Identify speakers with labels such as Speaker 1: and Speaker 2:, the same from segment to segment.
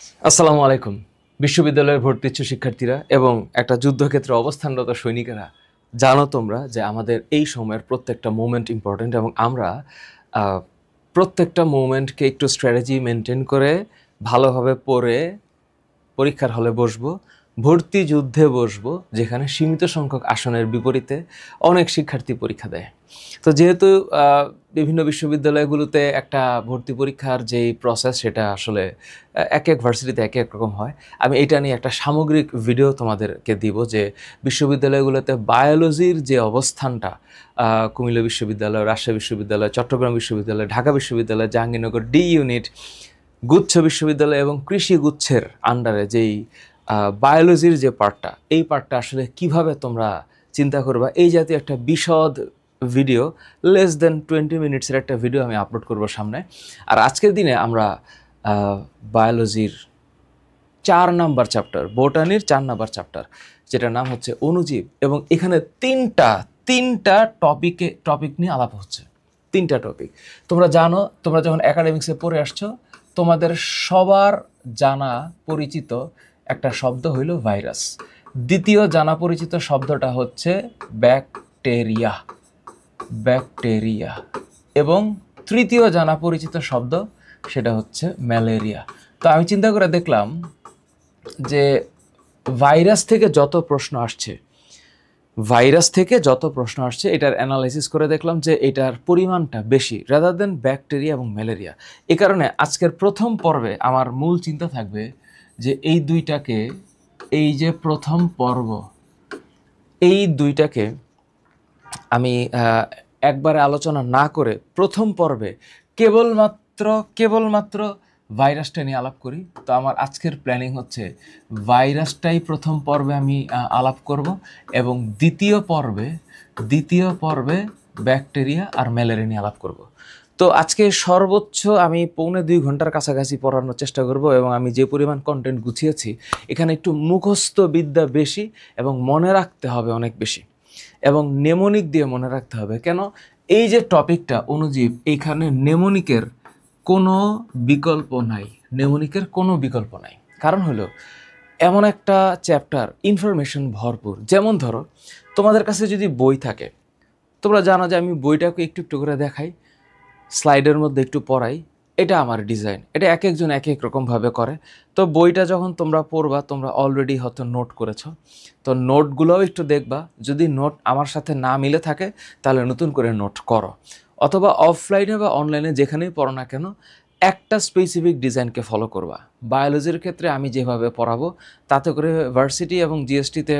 Speaker 1: আসসালামু আলাইকুম। বিশ্ববিদ্যালয়ে ভর্তি ইচ্ছুক শিক্ষার্থীরা এবং একটা যুদ্ধক্ষেত্রে অবস্থানরত সৈনিকেরা, জানো তোমরা যে আমাদের এই সময়ের প্রত্যেকটা মোমেন্ট ইম্পর্ট্যান্ট এবং আমরা প্রত্যেকটা মোমেন্টকে একটু স্ট্র্যাটেজি মেনটেন করে ভালোভাবে পড়ে পরীক্ষার হলে বসবো, ভর্তি যুদ্ধে বসবো, যেখানে সীমিত সংখ্যক আসনের বিপরীতে অনেক শিক্ষার্থী পরীক্ষা দেয়। তো যেহেতু বিভিন্ন বিশ্ববিদ্যালয়গুলোতে একটা ভর্তি পরীক্ষার যেই প্রসেস সেটা আসলে এক এক ভার্সিটিতে এক এক রকম হয়, আমি এটা নিয়ে একটা সামগ্রিক ভিডিও তোমাদেরকে দিব যে বিশ্ববিদ্যালয়গুলোতে বায়োলজির যে অবস্থানটা, কুমিল্লা বিশ্ববিদ্যালয়, রাজশাহী বিশ্ববিদ্যালয়, চট্টগ্রাম বিশ্ববিদ্যালয়, ঢাকা বিশ্ববিদ্যালয়, জাহাঙ্গীরনগর ডি ইউনিট, গুচ্ছ বিশ্ববিদ্যালয় এবং কৃষি গুচ্ছের আন্ডারে যেই বায়োলজির যে পার্টটা, এই পার্টটা আসলে কিভাবে তোমরা চিন্তা করবা, এই জাতীয় একটা বিশদ ভিডিও, লেস দেন 20 মিনিটসের একটা ভিডিও আমি আপলোড করব সামনে। আর আজকের দিনে আমরা বায়োলজির 4 নাম্বার চ্যাপ্টার, বোটানির 4 নাম্বার চ্যাপ্টার, যেটার নাম হচ্ছে অণুজীব, এবং এখানে তিনটা টপিক নিয়ে আলাপ হচ্ছে। 3টা টপিক তোমরা জানো, তোমরা যখন একাডেমিক্সে পড়ে আসছো, তোমাদের সবার জানা পরিচিত একটা শব্দ হইল ভাইরাস। দ্বিতীয় জানা পরিচিত শব্দটা হচ্ছে ব্যাকটেরিয়া এবং তৃতীয় জানা পরিচিত শব্দ সেটা হচ্ছে ম্যালেরিয়া। তো আমি চিন্তা করে দেখলাম যে ভাইরাস থেকে যত প্রশ্ন আসছে এটার অ্যানালাইসিস করে দেখলাম যে এটার পরিমাণটা বেশি রাদার দেন ব্যাকটেরিয়া এবং ম্যালেরিয়া। এই কারণে আজকের প্রথম পর্বে আমার মূল চিন্তা থাকবে যে এই যে প্রথম পর্ব, এই দুইটাকে আমি একবারে আলোচনা না করে প্রথম পর্বে কেবলমাত্র ভাইরাসটা নিয়ে আলাপ করি। তো আমার আজকের প্ল্যানিং হচ্ছে ভাইরাসটাই প্রথম পর্বে আমি আলাপ করব এবং দ্বিতীয় পর্বে ব্যাকটেরিয়া আর ম্যালেরিয়া নিয়ে আলাপ করব। তো আজকে সর্বোচ্চ আমি 2.25 ঘন্টার কাছাকাছি পড়ানোর চেষ্টা করব এবং আমি যে পরিমাণ কন্টেন্ট গুছিয়েছি এখানে একটু মুখস্থ বিদ্যা বেশি এবং মনে রাখতে হবে অনেক বেশি, এবং নেমোনিক দিয়ে মনে রাখতে হবে। কেন? এই যে টপিকটা অণুজীব, এইখানে নেমোনিকের কোনো বিকল্প নাই। কারণ হলো এমন একটা চ্যাপ্টার ইনফরমেশন ভরপুর। যেমন ধরো, তোমাদের কাছে যদি বই থাকে, তোমরা জানো যে আমি বইটাকে একটু একটু করে দেখাই, স্লাইডের মধ্যে একটু পড়াই, এটা আমার ডিজাইন। এটা এক একজন এক এক রকমভাবে করে। তো বইটা যখন তোমরা পড়বা, তোমরা অলরেডি হয়তো নোট করেছো, তো নোটগুলোও একটু দেখবা। যদি নোট আমার সাথে না মিলে থাকে তাহলে নতুন করে নোট করো, অথবা অফলাইনে বা অনলাইনে যেখানেই পড়ো না কেন একটা স্পেসিফিক ডিজাইনকে ফলো করবা। বায়োলজির ক্ষেত্রে আমি যেভাবে পড়াবো তাতে করে ভার্সিটি এবং জিএসটিতে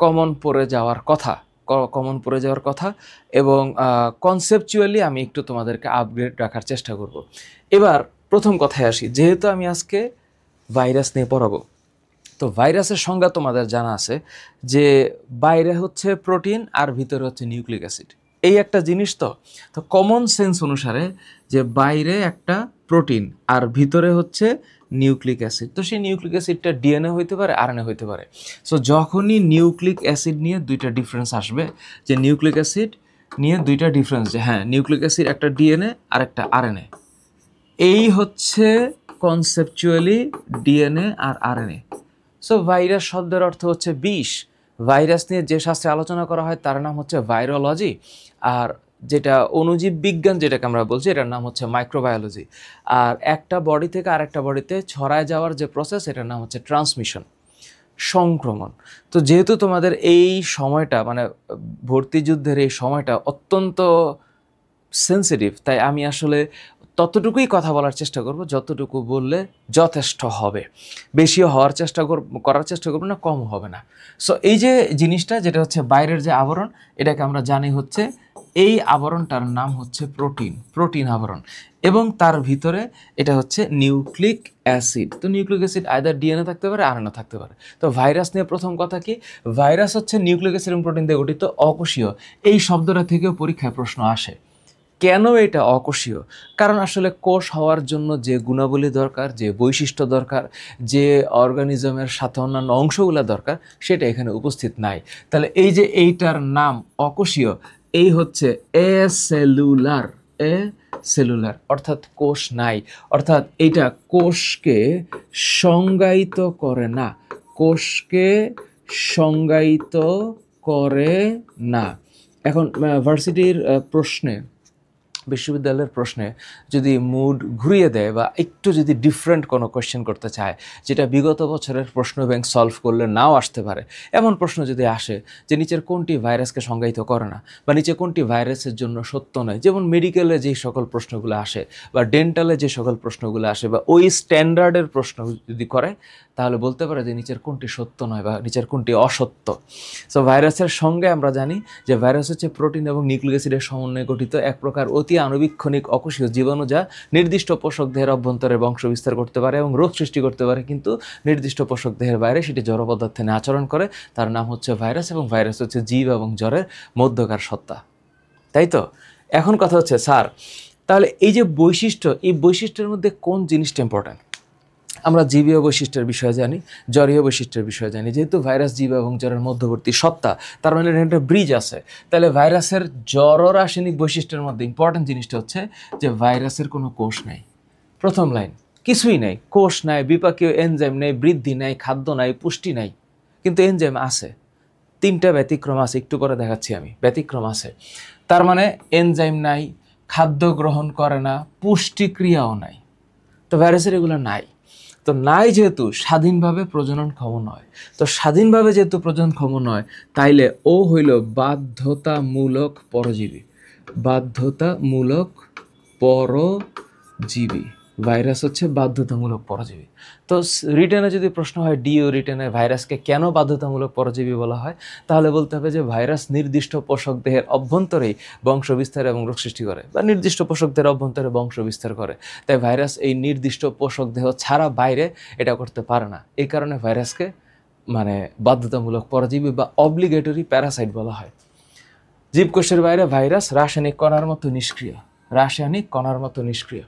Speaker 1: কমন পড়ে যাওয়ার কথা এবং কনসেপচুয়ালি আমি একটু তোমাদেরকে আপগ্রেড রাখার চেষ্টা করব। এবার প্রথম কথায় আসি, যেহেতু আমি আজকে ভাইরাস নিয়ে পড়াবো, তো ভাইরাসের সংজ্ঞা তোমাদের জানা আছে যে বাইরে হচ্ছে প্রোটিন আর ভিতরে হচ্ছে নিউক্লিক অ্যাসিড। এই একটা জিনিস। তো কমন সেন্স অনুসারে যে বাইরে একটা প্রোটিন আর ভিতরে হচ্ছে নিউক্লিক অ্যাসিড, তো সেই নিউক্লিক অ্যাসিডটা ডিএনএ হইতে পারে, আরএনএ হইতে পারে। সো যখনই নিউক্লিক অ্যাসিড নিয়ে দুইটা ডিফারেন্স আসবে, যে নিউক্লিক অ্যাসিড নিয়ে দুইটা ডিফারেন্স, যে হ্যাঁ নিউক্লিক অ্যাসিড একটা ডিএনএ আর একটা আরএনএ, এই হচ্ছে কনসেপচুয়ালি ডিএনএ আর আরএনএ। সো ভাইরাস শব্দের অর্থ হচ্ছে বিষ। ভাইরাস নিয়ে যে শাস্ত্রে আলোচনা করা হয় তার নাম হচ্ছে ভাইরোলজি, আর যেটা অণুজীব বিজ্ঞান যেটাকে আমরা বলছি এটার নাম হচ্ছে মাইক্রোবায়োলজি। আর একটা বডি থেকে আরেকটা বডিতে ছড়ায় যাওয়ার যে প্রসেস এটার নাম হচ্ছে ট্রান্সমিশন, সংক্রমণ। তো যেহেতু তোমাদের এই সময়টা মানে ভর্তি যুদ্ধের এই সময়টা অত্যন্ত সেন্সিটিভ, তাই আমি আসলে ততটুকুই কথা বলার চেষ্টা করব যতটুকু বললে যথেষ্ট হবে। বেশিও করার চেষ্টা করবো না, কম হবে না। সো এই যে জিনিসটা যেটা হচ্ছে বাইরের যে আবরণ, এটাকে আমরা জানি হচ্ছে, এই আবরণটার নাম হচ্ছে প্রোটিন আবরণ, এবং তার ভিতরে এটা হচ্ছে নিউক্লিক অ্যাসিড। তো নিউক্লিক অ্যাসিড আইদার ডিএনএ থাকতে পারে, আরএনএ থাকতে পারে। তো ভাইরাস নিয়ে প্রথম কথা কি, ভাইরাস হচ্ছে নিউক্লিক অ্যাসিড এবং প্রোটিন দিয়ে গঠিত, অকোষীয়। এই শব্দটা থেকেও পরীক্ষায় প্রশ্ন আসে। কেন এটা অকোষীয়? কারণ আসলে কোষ হওয়ার জন্য যে গুণাবলী দরকার, যে বৈশিষ্ট্য দরকার, যে অর্গানিজমের সাথে অন্যান্য অংশগুলো দরকার, সেটা এখানে উপস্থিত নাই। তাহলে এই যে এইটার নাম অকোষীয়, এই হচ্ছে এসেলুলার এ সেলুলার, অর্থাৎ কোষ নাই, অর্থাৎ এইটা কোষকে সংজ্ঞায়িত করে না, কোষকে সংজ্ঞায়িত করে না। এখন ভার্সিটির প্রশ্নে, বিশ্ববিদ্যালয়ের প্রশ্নে যদি মুড ঘুরিয়ে দেয় বা একটু যদি ডিফারেন্ট কোনো কোয়েশ্চেন করতে চায়, যেটা বিগত বছরের প্রশ্ন ব্যাংক সলভ করলে নাও আসতে পারে, এমন প্রশ্ন যদি আসে যে নিচের কোনটি ভাইরাসকে সংজ্ঞায়িত করে না বা নিচে কোনটি ভাইরাসের জন্য সত্য নয়, যেমন মেডিকেলে যে সকল প্রশ্নগুলো আসে বা ডেন্টালে যে সকল প্রশ্নগুলো আসে বা ওই স্ট্যান্ডার্ডের প্রশ্ন যদি করে, তাহলে বলতে পারে যে নিচের কোনটি সত্য নয় বা নিচের কোনটি অসত্য। সো ভাইরাসের সঙ্গে আমরা জানি যে ভাইরাস হচ্ছে প্রোটিন এবং নিউক্লিক অ্যাসিডের সমন্বয়ে গঠিত এক প্রকার অতি আণুবীক্ষণিক অকোষীয় জীবাণু, যা নির্দিষ্ট পোষক দেহের অভ্যন্তরে বংশ বিস্তার করতে পারে এবং রোগ সৃষ্টি করতে পারে, কিন্তু নির্দিষ্ট পোষক দেহের বাইরে সেটি জড় পদার্থে নিয়ে আচরণ করে। তার নাম হচ্ছে ভাইরাস, এবং ভাইরাস হচ্ছে জীব এবং জ্বরের মধ্যকার সত্তা। তাই তো? এখন কথা হচ্ছে স্যার, তাহলে এই যে বৈশিষ্ট্য, এই বৈশিষ্ট্যের মধ্যে কোন জিনিসটা ইম্পর্ট্যান্ট? আমরা জীবীয় বৈশিষ্ট্যের বিষয়ে জানি, জ্বরীয় বৈশিষ্ট্যের বিষয়ে জানি। যেহেতু ভাইরাস জীব এবং জ্বরের মধ্যবর্তী সত্তা, তার মানে একটা ব্রিজ আছে। তাহলে ভাইরাসের জড় রাসায়নিক বৈশিষ্ট্যের মধ্যে ইম্পর্টেন্ট জিনিসটা হচ্ছে যে ভাইরাসের কোনো কোষ নাই। প্রথম লাইন, কিছুই নাই, কোষ নাই, বিপাকীয় এনজাইম নাই, বৃদ্ধি নাই, খাদ্য নাই, পুষ্টি নাই, কিন্তু এনজাইম আছে। 3টা ব্যতিক্রম আছে, একটু পরে দেখাচ্ছি আমি, ব্যতিক্রম আছে। তার মানে এনজাইম নাই, খাদ্য গ্রহণ করে না, পুষ্টিক্রিয়াও নাই। তো ভাইরাসের এগুলো নাই। তো নাই যেহেতু স্বাধীনভাবে প্রজননক্ষম নয়, তো স্বাধীনভাবে যেহেতু প্রজননক্ষম নয়, তাইলে ও হইল বাধ্যতামূলক পরজীবী। বাধ্যতামূলক পরজীবী, ভাইরাস হচ্ছে বাধ্যতামূলক পরজীবী। তো রিটেনে যদি প্রশ্ন হয় ডিও রিটেনে ভাইরাসকে কেন বাধ্যতামূলক পরজীবী বলা হয়, তাহলে বলতে হবে যে ভাইরাস নির্দিষ্ট পোষক দেহের অভ্যন্তরেই বংশ বিস্তার এবং রোগ সৃষ্টি করে, বা নির্দিষ্ট পোষক দেহের অভ্যন্তরে বংশ বিস্তার করে। তাই ভাইরাস এই নির্দিষ্ট পোষক দেহ ছাড়া বাইরে এটা করতে পারে না। এই কারণে ভাইরাসকে মানে বাধ্যতামূলক পরজীবী বা অব্লিগেটরি প্যারাসাইট বলা হয়। জীবকোষের বাইরে ভাইরাস রাসায়নিক কণার মতো নিষ্ক্রিয়, রাসায়নিক কণার মতো নিষ্ক্রিয়।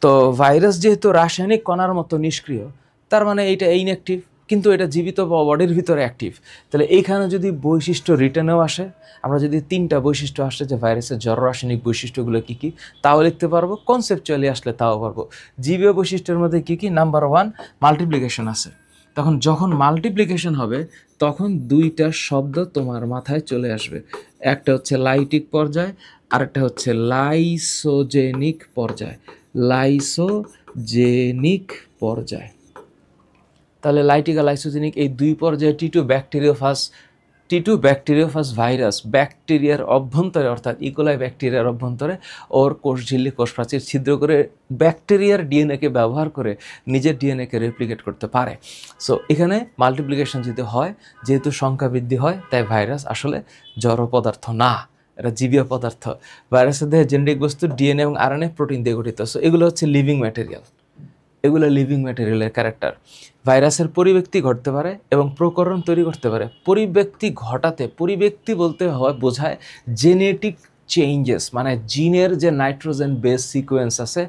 Speaker 1: তো ভাইরাস যেহেতু রাসায়নিক কণার মতো নিষ্ক্রিয়, তার মানে এটা ইনঅ্যাক্টিভ, কিন্তু এটা জীবিত বা বডির ভিতরে অ্যাক্টিভ। তাহলে এইখানে যদি বৈশিষ্ট্য রিটার্নেও আসে, আমরা যদি 3টা বৈশিষ্ট্য আসে যে ভাইরাসের জড় রাসায়নিক বৈশিষ্ট্যগুলো কী কী, তাও লিখতে পারবো। কনসেপচুয়ালি আসলে তাও পারবো। জীবীয় বৈশিষ্ট্যের মধ্যে কী কী? নাম্বার 1, মাল্টিপ্লিকেশন আছে। তখন যখন মাল্টিপ্লিকেশন হবে, তখন 2টা শব্দ তোমার মাথায় চলে আসবে। একটা হচ্ছে লাইটিক পর্যায়, আরেকটা হচ্ছে লাইসোজেনিক পর্যায়। লাইসোজেনিক পর্যায়। তাহলে লাইটিক আর লাইসোজেনিক এই 2 পর্যায়ে টি2 ব্যাকটেরিওফাস ভাইরাস ব্যাকটেরিয়ার অভ্যন্তরে, অর্থাৎ ইকোলাই ব্যাকটেরিয়ার অভ্যন্তরে ওর কোষ ঝিল্লি, কোষ প্রাচীর ছিদ্র করে ব্যাকটেরিয়ার ডিএনএকে ব্যবহার করে নিজের ডিএনএকে রেপ্লিকেট করতে পারে। সো এখানে মাল্টিপ্লিকেশন যদি হয়, যেহেতু সংখ্যা বৃদ্ধি হয়, তাই ভাইরাস আসলে জড় পদার্থ না, এটা জীবীয় পদার্থ। ভাইরাসের দেহে জেনেটিক বস্তু ডিএনএ এবং আরএনএ প্রোটিন দিয়ে গঠিত। সো এগুলো হচ্ছে লিভিং ম্যাটেরিয়াল, এগুলো লিভিং ম্যাটেরিয়ালের ক্যারেক্টার। ভাইরাসের পরিব্যক্তি ঘটতে পারে এবং প্রকরণ তৈরি করতে পারে। পরিব্যক্তি ঘটাতে, পরিব্যক্তি বলতে হয় বোঝায় জেনেটিক চেঞ্জেস, মানে জিনের যে নাইট্রোজেন বেস সিকোয়েন্স আছে,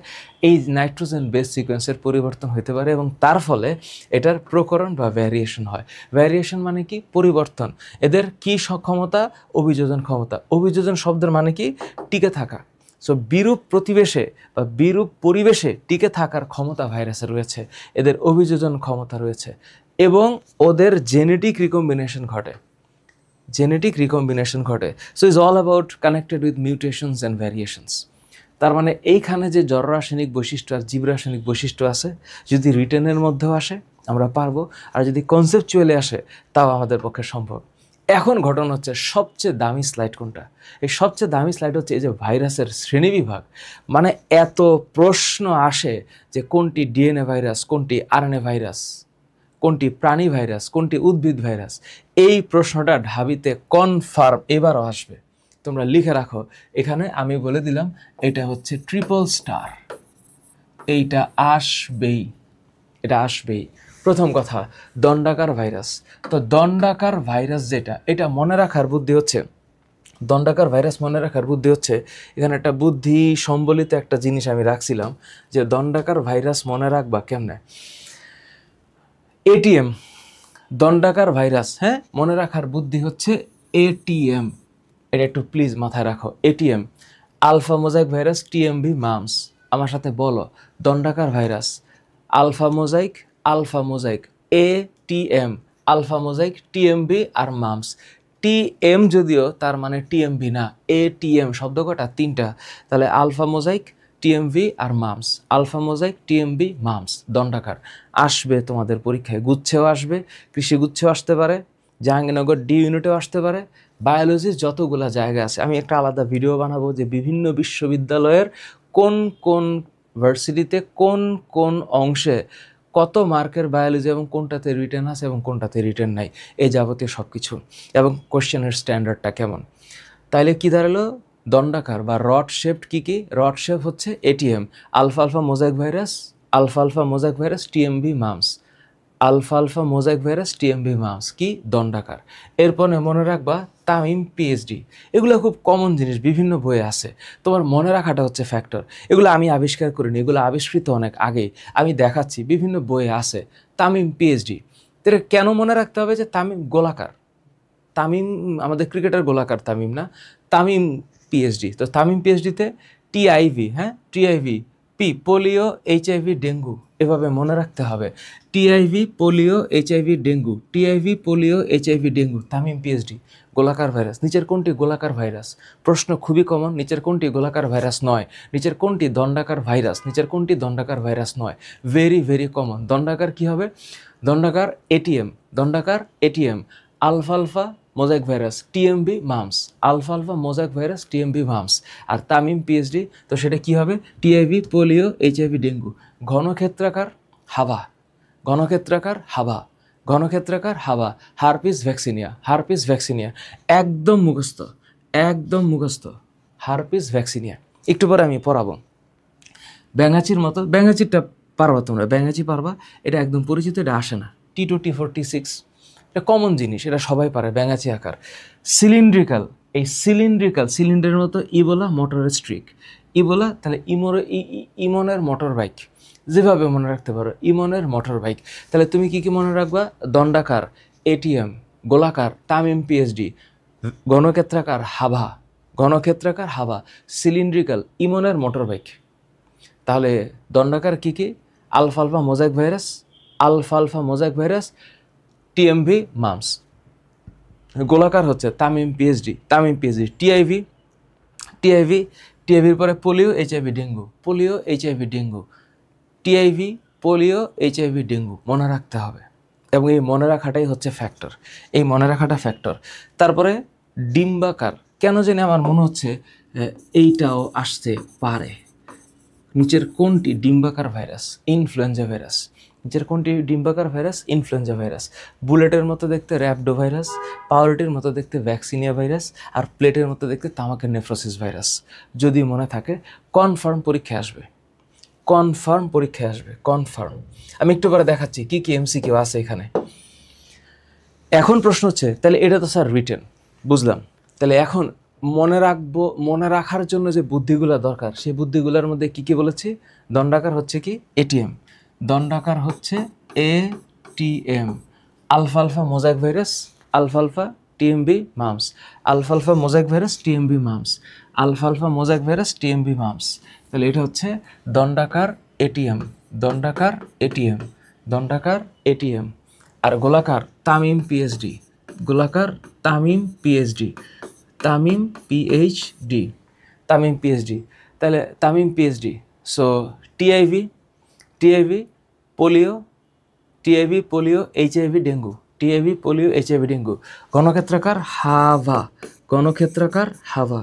Speaker 1: এই নাইট্রোজেন বেস সিকোয়েন্সের পরিবর্তন হতে পারে এবং তার ফলে এটার প্রকরণ বা ভ্যারিয়েশন হয়। ভ্যারিয়েশন মানে কি? পরিবর্তন। এদের কি ক্ষমতা? অভিযোজন ক্ষমতা। অভিযোজন শব্দের মানে কি? টিকে থাকা। সো বিরূপ প্রতিবেশে বা বিরূপ পরিবেশে টিকে থাকার ক্ষমতা ভাইরাসের রয়েছে, এদের অভিযোজন ক্ষমতা রয়েছে, এবং ওদের জেনেটিক রিকম্বিনেশন ঘটে, জেনেটিক রিকম্বিনেশন ঘটে। So is all about connected with mutations and variations. তার মানে এইখানে যে জড় রাসায়নিক বৈশিষ্ট্য আর জীব রাসায়নিক বৈশিষ্ট্য আছে, যদি রিটেনের মধ্যেও আসে আমরা পারবো, আর যদি কনসেপচুয়ালি আসে তাও আমাদের পক্ষে সম্ভব। এখন ঘটনা হচ্ছে সবচেয়ে দামি স্লাইড কোনটা? এই সবচেয়ে দামি স্লাইড হচ্ছে এই যে ভাইরাসের শ্রেণীবিভাগ। মানে এত প্রশ্ন আসে যে কোনটি ডিএনএ ভাইরাস, কোনটি আরএনএ ভাইরাস, কোনটি প্রাণী ভাইরাস, কোনটি উদ্ভিদ ভাইরাস। এই প্রশ্নটা ঢাবিতে কনফার্ম এবারও আসবে, তোমরা লিখে রাখো। এখানে আমি বলে দিলাম এটা হচ্ছে ট্রিপল স্টার, এইটা আসবেই, এটা আসবেই। প্রথম কথা, দণ্ডাকার ভাইরাস। তো দণ্ডাকার ভাইরাস যেটা, এটা মনে রাখার বুদ্ধি হচ্ছে, দণ্ডাকার ভাইরাস মনে রাখার বুদ্ধি হচ্ছে, এখানে একটা বুদ্ধি সম্বলিত একটা জিনিস আমি রাখছিলাম যে দণ্ডাকার ভাইরাস মনে রাখবা কেমনে। এটিএম, দণ্ডাকার ভাইরাস, হ্যাঁ, মনে রাখার বুদ্ধি হচ্ছে এটিএম। এটা একটু প্লিজ মাথায় রাখো। ATM alpha mosaic virus TMV mumps. আমার সাথে বলো, দণ্ডাকার virus alpha mosaic ATM, alpha mosaic TMV আর মামস। টিএম যদিও তার মানে টিএমভি না, ATM শব্দ কটা? তিনটা। তাহলে আলফা মোজাইক টিএমভি আর mumps, alpha mosaic TMV mumps দণ্ডাকার। আসবে তোমাদের পরীক্ষায়, গুচ্ছেও আসবে, কৃষি গুচ্ছেও আসতে পারে, জাহাঙ্গীরনগর ডি ইউনিটেও আসতে পারে, বায়োলজির যতগুলা জায়গা আছে। আমি একটা আলাদা ভিডিও বানাবো যে বিভিন্ন বিশ্ববিদ্যালয়ের কোন কোন ভার্সিটিতে কোন কোন অংশে কত মার্কের বায়োলজি এবং কোনটাতে রিটেন আছে এবং কোনটাতে রিটেন নাই, এই যাবতীয় সব কিছু, এবং কোশ্চেনের স্ট্যান্ডার্ডটা কেমন। তাইলে কি দাঁড়ালো? দণ্ডাকার বা রড শেপড কী কী? রড শেপ হচ্ছে ATM, alpha mosaic virus TMV mumps, alpha mosaic virus TMV mumps কি? দণ্ডাকার। এরপরে মনে রাখবা তামিম PhD। এগুলো খুব কমন জিনিস, বিভিন্ন বইয়ে আছে, তোমার মনে রাখাটা হচ্ছে ফ্যাক্টর। এগুলো আমি আবিষ্কার করিনি, এগুলো আবিষ্কৃত অনেক আগেই, আমি দেখাচ্ছি, বিভিন্ন বইয়ে আছে। তামিম PhD, তাহলে কেন মনে রাখতে হবে যে তামিম গোলাকার? তামিম আমাদের ক্রিকেটার গোলাকার তামিম না, তামিম PhD। তো তামিম PhD-তে TIV, হ্যাঁ TIV, পোলিও HIV ডেঙ্গু, এভাবে মনে রাখতে হবে। TIV polio HIV dengue, TIV polio HIV dengue, Tamim PhD। গোলাকার ভাইরাস, নিচের কোনটি গোলাকার ভাইরাস? প্রশ্ন খুবই কমন, নিচের কোনটি গোলাকার ভাইরাস নয়? নিচের কোনটি দণ্ডাকার ভাইরাস? নিচের কোনটি দণ্ডাকার ভাইরাস নয়? Very very common. দণ্ডাকার কি হবে? দণ্ডাকার ATM, alpha mosaic virus TMV mumps, alpha mosaic virus TMV mumps. আর তামিম PhD, তো সেটা কি হবে? TIV polio HIV dengue. ঘনক্ষেত্রাকার হাবা, হারপিস ভ্যাকসিনিয়া। একদম মুখস্থ, হারপিস ভ্যাকসিনিয়া। একটু পরে আমি পড়াবো। ব্যাঙাচির মতো, ব্যাঙাচিরটা পারবা তোমরা, ব্যাঙাচি পারবা, এটা একদম পরিচিত, এটা আসে না। T46, এটা কমন জিনিস, এটা সবাই পারে, ব্যাঙাচি আকার। সিলিন্ড্রিক্যাল, এই সিলিন্ডারের মতো ইবোলা মোটরের স্ট্রিক, ইবোলা তাহলে ইমনের মোটর বাইক, যেভাবে মনে রাখতে পারো ইমনের মোটর বাইক। তাহলে তুমি কি কি মনে রাখবা? দণ্ডাকার ATM, গোলাকার তামিম PhD, ঘনক্ষেত্রাকার হাবা, সিলিন্ড্রিক্যাল ইমনের মোটর বাইক। তাহলে দণ্ডাকার কি কি? Alpha mosaic virus TMV mumps. গোলাকার হচ্ছে তামিম PhD, টিআইভির পরে polio HIV dengue, TIV polio HIV dengue মনে রাখতে হবে, এবং এই মনে রাখাটাই হচ্ছে ফ্যাক্টর, এই মনে রাখাটা ফ্যাক্টর। তারপরে ডিম্বাকার, কেন জানি আমার মনে হচ্ছে এইটাও আসতে পারে। নিচের কোনটি ডিম্বাকার ভাইরাস? Influenza virus. নিচের কোনটি ডিম্বাকার ভাইরাস? Influenza virus. বুলেটের মতো দেখতে র্যাপিডো ভাইরাস, পাউরুটির মতো দেখতে ভ্যাকসিনিয়া ভাইরাস, আর প্লেটের মতো দেখতে তামাকের নেফ্রোসিস ভাইরাস। যদি মনে থাকে, কনফার্ম পরীক্ষায় আসবে। আমি একটু পরে দেখাচ্ছি কি কি MCQ আছে এখানে। এখন প্রশ্ন হচ্ছে, তাহলে এটা তো স্যার রিটেন, বুঝলাম। তাহলে এখন মনে রাখার জন্য যে বুদ্ধিগুলো দরকার, সেই বুদ্ধিগুলোর মধ্যে কি কি বলেছি? দণ্ডাকার হচ্ছে কি? ATM, দণ্ডাকার হচ্ছে ATM, alpha mosaic virus TMV মামস, আলফা মোজাইক ভাইরাস TMV মামস। তাহলে এটা হচ্ছে দণ্ডাকার ATM, আর গোলাকার তামিম PhD, তামিম PhD। তাহলে Tamim PhD, so TIV polio HIV dengue, ঘনক্ষেত্রাকার হাভা।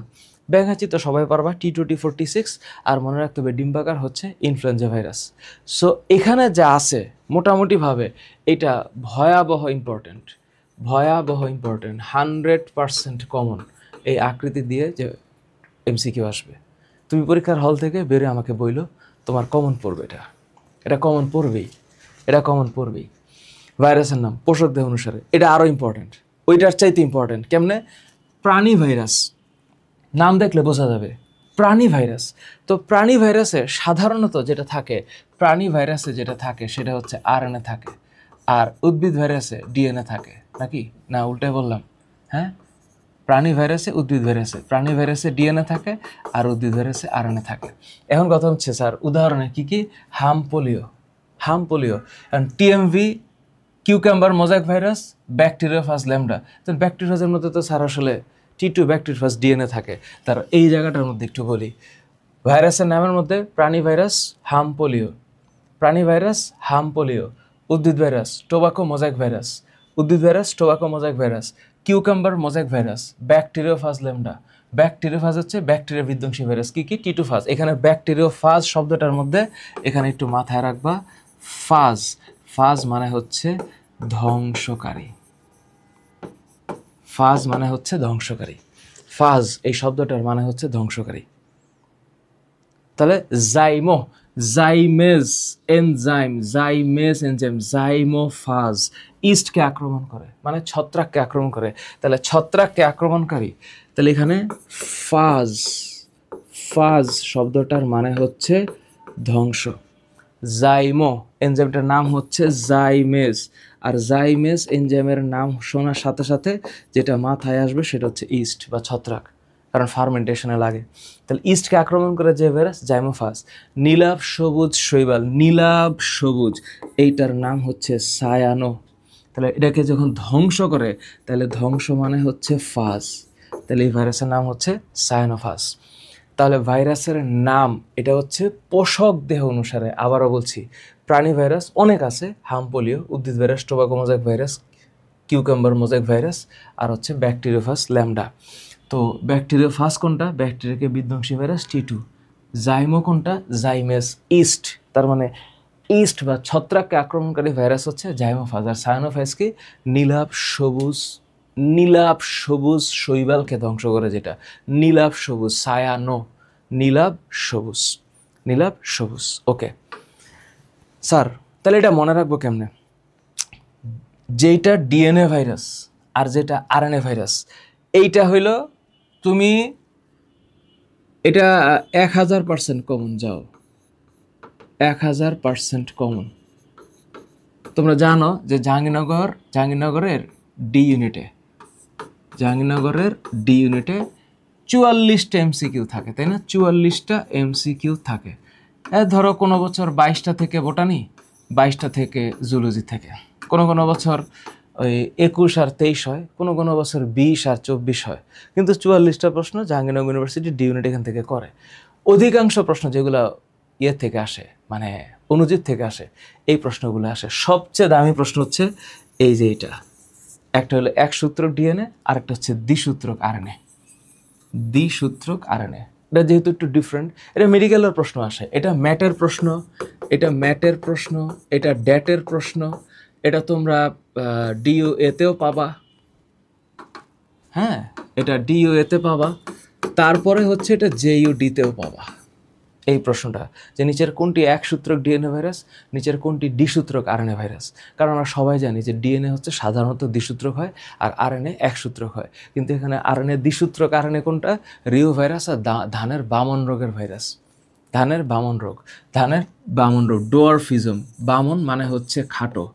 Speaker 1: ব্যাঙাচি তো সবাই পারবা, T46। আর মনে রাখতে হবে ডিম্বাকার হচ্ছে ইনফ্লুয়েঞ্জা ভাইরাস। সো এখানে যা আছে মোটামুটিভাবে এটা ভয়াবহ ইম্পর্টেন্ট, 100% কমন। এই আকৃতি দিয়ে যে MCQ আসবে, তুমি পরীক্ষার হল থেকে বেরিয়ে আমাকে বইলো তোমার কমন পড়বে, এটা কমন পড়বেই। ভাইরাসের নাম, পোষক দেহ অনুসারে, এটা আরও ইম্পর্টেন্ট, ওইটার চাইতে ইম্পর্টেন্ট। কেমনে? প্রাণী ভাইরাস, নাম দেখলে বোঝা যাবে প্রাণী ভাইরাস। তো প্রাণী ভাইরাসে সাধারণত যেটা থাকে, সেটা হচ্ছে RNA থাকে, আর উদ্ভিদ ভাইরাসে DNA থাকে, নাকি না উল্টে বললাম? হ্যাঁ, প্রাণী ভাইরাসে উদ্ভিদ ভাইরাসে, প্রাণী ভাইরাসে ডিএনএ থাকে আর উদ্ভিদ ভাইরাসে আরএনএ থাকে। এখন কথা হচ্ছে স্যার উদাহরণে কি কি, হাম পোলিও কারণ TMV cucumber mosaic virus, bacteriophage lambda. তো ব্যাকটেরিওফাজের মধ্যে তো স্যার আসলে T2 ব্যাকটেরিওফাজ ডিএনএ থাকে। তার এই জায়গাটার মধ্যে একটু বলি, ভাইরাসের নামের মধ্যে প্রাণী ভাইরাস হাম পোলিও, প্রাণী ভাইরাস হাম পোলিও, উদ্ভিদ ভাইরাস টোবাকো মোজাইক ভাইরাস, উদ্ভিদ virus tobacco mosaic virus, cucumber mosaic virus, bacteriophage lambda. Bacteriophage হচ্ছে ব্যাকটেরিয়া বিধ্বংসী ভাইরাস। কি কি, T2 ফাজ। এখানে ব্যাকটেরিওফাজ শব্দটার মধ্যে এখানে একটু মাথায় রাখবা, ফাজ, ফাজ মানে হচ্ছে ধ্বংসকারী, ফাজ মানে হচ্ছে ধ্বংসকারী, ফাজ এই শব্দটার মানে হচ্ছে ধ্বংসকারী। তাহলে জাইমো, জাইমেজ এনজাইম, জাইমেজ এনজাইম, জাইমোফাজ ইস্টকে আক্রমণ করে, মানে ছত্রাককে আক্রমণ করে। তাহলে ছত্রাককে আক্রমণকারী, তাহলে এখানে ফাজ, ফাজ শব্দটার মানে হচ্ছে ধ্বংস। জাইমো এনজাইমটার নাম হচ্ছে জাইমেজ, আর জাইমেজ এনজাইমের নাম শোনার সাথে সাথে যেটা মাথায় আসবে সেটা হচ্ছে ইস্ট বা ছত্রাক, কারণ ফার্মেন্টেশনে লাগে। তাহলে ইস্টকে আক্রমণ করে যে ভাইরাস জাইমোফাস। নীলাভ সবুজ শৈবাল, নীলাভ সবুজ এইটার নাম হচ্ছে সায়ানো। তাহলে এটাকে যখন ধ্বংস করে তাহলে ধ্বংস মানে হচ্ছে ফাস, তাহলে এই ভাইরাসের নাম হচ্ছে সায়ানোফাস। তাহলে ভাইরাসের নাম এটা হচ্ছে পোষক দেহ অনুসারে। আবারও বলছি, প্রাণী ভাইরাস অনেক আছে, হাম পোলিও, উদ্ভিদ virus tobacco mosaic virus, cucumber mosaic virus, আর হচ্ছে ব্যাকটেরিওফাস ল্যামডা। তো ব্যাকটেরিওফাস কোনটা, ব্যাকটেরিয়াকে বিধ্বংসী ভাইরাস T2। জাইমো কোনটা, জাইমেস ইস্ট, তার মানে ইস্ট বা ছত্রাককে আক্রমণকারী ভাইরাস হচ্ছে জাইমোফাজ। আর সায়ানোফাজ কি, নীলাভ সবুজ, নীলাভ সবুজ শৈবালকে ধ্বংস করে যেটা, নীলাভ সবুজ, সায়ানো, নীলাভ সবুজ, নীলাভ সবুজ। ওকে স্যার, তাহলে এটা মনে রাখবো কেমনে, যেটা ডিএনএ ভাইরাস আর যেটা আরএনএ ভাইরাস, এইটা হইল তুমি এটা 1000% কমন, যাও 1000% কমন। তোমরা জানো যে জাহাঙ্গীরনগরের ডি ইউনিটে, জাহাঙ্গীরনগরের ডি ইউনিটে 44টা MCQ থাকে, তাই না? 44টা MCQ থাকে। ধরো কোনো বছর 22টা থেকে বোটানি, 22টা থেকে জুলজি থেকে, কোনো কোনো বছর ওই 21 আর 23 হয়, কোনো কোনো বছর 20 আর 24 হয়, কিন্তু 44টা প্রশ্ন জাহাঙ্গীরনগর ইউনিভার্সিটি ডি ইউনিট এখান থেকে করে। অধিকাংশ প্রশ্ন যেগুলো ইয়ে থেকে আসে, মানে অনুজিত থেকে আসে, এই প্রশ্নগুলো আসে। সবচেয়ে দামি প্রশ্ন হচ্ছে এই যে এটা, একটা হলো একসূত্রক ডিএনএ আর একটা হচ্ছে দ্বিসূত্রক আরএনএ, দ্বিসূত্রক আরএনএ। এটা যেহেতু একটু ডিফারেন্ট, এটা মেডিকেলের প্রশ্ন আসে, এটা ম্যাটের প্রশ্ন, এটা ম্যাটের প্রশ্ন, এটা ড্যাটের প্রশ্ন, এটা তোমরা DOA-তেও পাবা, হ্যাঁ এটা DOA-তে পাবা, তারপরে হচ্ছে এটা JUD-তেও পাবা এই প্রশ্নটা, যে নিচের কোনটি একসূত্রক ডিএনএ ভাইরাস, নিচের কোনটি দ্বিসূত্রক আরএনএ ভাইরাস। কারণ আমরা সবাই জানি যে ডিএনএ হচ্ছে সাধারণত দ্বিসূত্রক হয় আর আরএনএ একসূত্রক হয়, কিন্তু এখানে আরএনএ দ্বিসূত্রক আরএনএ কোনটা, রিও ভাইরাস আর ধানের বামন রোগের ভাইরাস, ধানের বামন রোগ, ধানের বামন রোগ, ডোয়ারফিজম, বামন মানে হচ্ছে খাটো,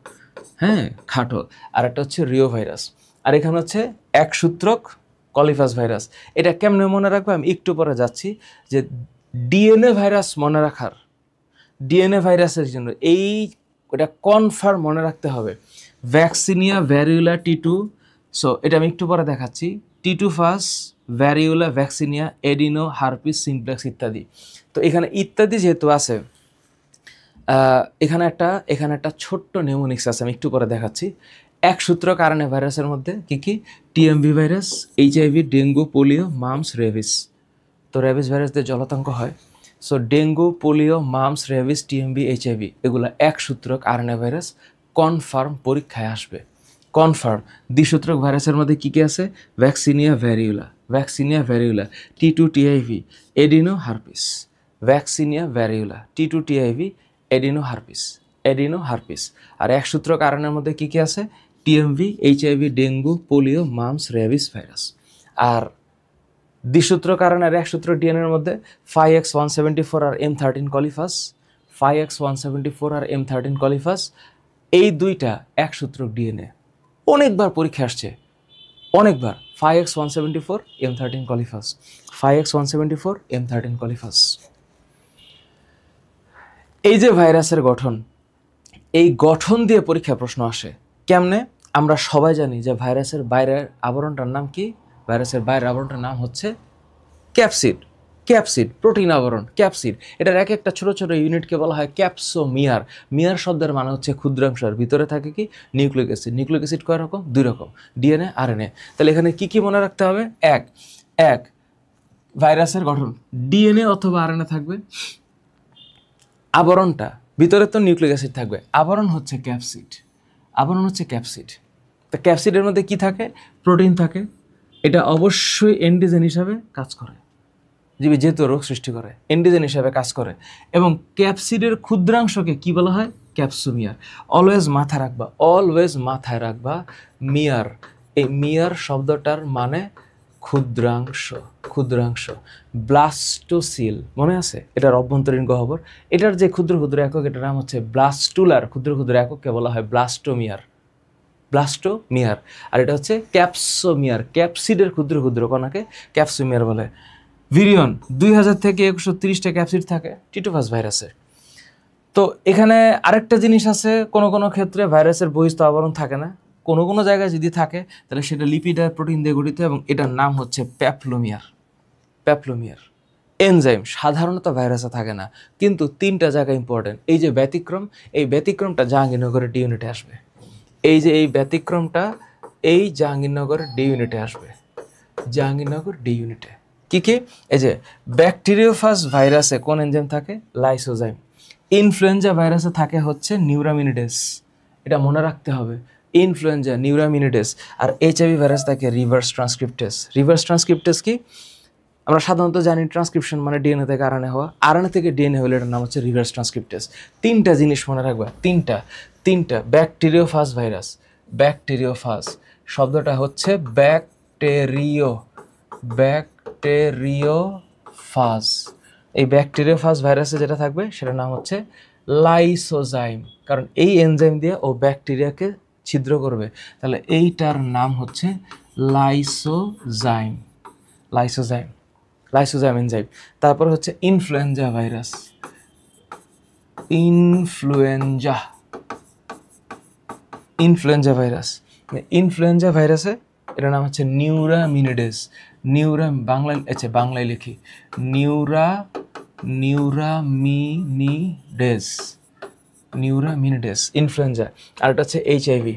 Speaker 1: হ্যাঁ খাটো, আর একটা হচ্ছে রিও ভাইরাস, আর এখানে হচ্ছে একসূত্রক কলিফাস ভাইরাস। এটা কেমনে মনে রাখবো আমি একটু পরে যাচ্ছি, যে ডিএনএ ভাইরাস মনে রাখার, ডিএনএ ভাইরাসের জন্য এই ওটা কনফার্ম মনে রাখতে হবে, ভ্যাকসিনিয়া ভ্যারিওলা T2। সো এটা আমি একটু পরে দেখাচ্ছি, T2 phage, variola, vaccinia, adeno, herpes simplex ইত্যাদি। তো এখানে ইত্যাদি যেহেতু আছে, এখানে একটা ছোট্ট নিউমোনিক্স আছে, আমি একটু পরে দেখাচ্ছি। একসূত্রক আরএনএ ভাইরাসের মধ্যে কি কি, TMV virus, HIV, dengue, polio, mumps, rabies. তো রেবিস ভাইরাস দিয়ে জলাতঙ্ক হয়। So dengue, polio, mumps, rabies, TMV, HIV এগুলো একসূত্রক আরএনএ ভাইরাস, কনফার্ম পরীক্ষায় আসবে, কনফার্ম। দ্বিসূত্রক ভাইরাসের মধ্যে কী কী আছে, vaccinia variola, vaccinia variola, T2 TIV, adeno, herpes, vaccinia variola, T2 TIV, adeno, herpes, adeno, herpes. আর একসূত্রক আরএনএর মধ্যে কী কী আছে, TMV, HIV, dengue, polio, mumps, rabies virus. আর দ্বিসূত্রক আরএনএর একসূত্র ডিএনএর মধ্যে 5X174 আর M13 কলিফাস, 5X174 আর M13 কলিফাস, এই দুইটা একসূত্রক ডিএনএ অনেকবার পরীক্ষা আসছে, অনেকবার 5x174 M13 কলিফাস, 5x174 M13 কলিফাস। এই যে ভাইরাসের গঠন, এই গঠন দিয়ে পরীক্ষা প্রশ্ন আসে কেমনে? আমরা সবাই জানি যে ভাইরাসের বাইরের আবরণটার নাম কি? ভাইরাসের বাইরের আবরণটার নাম হচ্ছে ক্যাপসিড। ক্যাপসিড, প্রোটিন আবরণ, ক্যাপসিড। এটার এক একটা ছোট ছোট ইউনিটকে বলা হয় ক্যাপসোমিয়ার। মিয়ার শব্দের মানে হচ্ছে ক্ষুদ্রাংশ, আর ভিতরে থাকে কি? Nucleic acid. নিউক্লিক অ্যাসিড কয় রকম? 2 রকম, ডিএনএ, আরএনএ। তাহলে এখানে কি কি মনে রাখতে হবে? এক এক ভাইরাসের গঠন ডিএনএ অথবা আরএনএ থাকবে, আবরণটা ভিতরে তো নিউক্লিক অ্যাসিড থাকবে, আবরণ হচ্ছে ক্যাপসিড, আবরণ হচ্ছে ক্যাপসিড। তো ক্যাপসিডের মধ্যে কি থাকে? প্রোটিন থাকে। এটা অবশ্যই অ্যান্টিজেন হিসাবে কাজ করে, যেহেতু রোগ সৃষ্টি করে, অ্যান্টিজেন হিসাবে কাজ করে। এবং ক্যাপসিডের ক্ষুদ্রাংশকে কি বলা হয়? ক্যাপসোমিয়ার। অলওয়েজ মাথায় রাখবা, অলওয়েজ মাথায় রাখবা মিয়ার। এই মিয়ার শব্দটার মানে ক্ষুদ্রাংশ, ক্ষুদ্রাংশ। ব্লাস্টোসিল মনে আছে? এটার অভ্যন্তরীণ গহ্বর। এটার যে ক্ষুদ্র ক্ষুদ্র একক, এটার নাম হচ্ছে ব্লাস্টুলার। ক্ষুদ্র ক্ষুদ্র একককে বলা হয় ব্লাস্টোমিয়ার, ব্লাস্টোমিয়ার। আর এটা হচ্ছে ক্যাপসোমিয়ার। ক্যাপসিডের ক্ষুদ্র ক্ষুদ্র কণাকে ক্যাপসোমিয়ার বলে। ভিরিয়ন 2000 থেকে 130টা ক্যাপসিড থাকে টিটোফাস ভাইরাসে। তো এখানে আরেকটা জিনিস আছে, কোনো কোনো ক্ষেত্রে ভাইরাসের বহিস্থ আবরণ থাকে না, কোনো কোনো জায়গায় যদি থাকে তাহলে সেটা লিপিড আর প্রোটিন দিয়ে গঠিত, এবং এটার নাম হচ্ছে প্যাপলোমিয়ার। প্যাপলোমিয়ার এনজাইম সাধারণত ভাইরাসে থাকে না, কিন্তু 3টা জায়গা ইম্পর্টেন্ট। এই যে ব্যতিক্রম, এই ব্যতিক্রমটা জাহাঙ্গীরনগরের ডি ইউনিটে আসবে। এই যে এই ব্যতিক্রমটা, এই জাহাঙ্গীরনগর ডি ইউনিটে আসবে, জাহাঙ্গীরনগর ডি ইউনিটে। কি কি? এই যে ব্যাকটেরিওফাজ ভাইরাসে কোন এনজাইম থাকে? লাইসোজাইম। ইনফ্লুয়েঞ্জা ভাইরাসে থাকে হচ্ছে নিউরামিনিডেস, এটা মনে রাখতে হবে। Influenza, neuraminidase. আর এইচআইভি ভাইরাস থাকে রিভার্স ট্রান্সক্রিপ্টেস। রিভার্স ট্রান্সক্রিপ্টেস কি? আমরা সাধারণত জানি ট্রান্সক্রিপশন মানে ডিএনএ থেকে আরএনএ হওয়া, আরএনএ থেকে ডিএনএ হলে এটার নাম হচ্ছে রিভার্স ট্রান্সক্রিপ্টেস। 3টা জিনিস মনে রাখবা, তিনটা। ব্যাকটেরিওফাজ ভাইরাস, ব্যাকটেরিওফাজ শব্দটা হচ্ছে ব্যাকটেরিওফাজ। এই ব্যাকটেরিওফাজ ভাইরাসে যেটা থাকবে সেটার নাম হচ্ছে লাইসোজাইম, কারণ এই এনজাইম দিয়ে ও ব্যাকটেরিয়াকে ছিদ্র করবে। তাহলে এইটার নাম হচ্ছে লাইসোজাইম, লাইসোজাইম, লাইসোজাইম এনজাইম। তারপর হচ্ছে influenza virus, influenza, influenza virus. Influenza ভাইরাসে এটার নাম হচ্ছে নিউরামিনিডেস। বাংলায়, আচ্ছা বাংলায় লিখি, নিউরামিনিডেস, নিউরামিনিডেস ইনফ্লুয়েঞ্জা। আর এটা হচ্ছে এইচআইভি।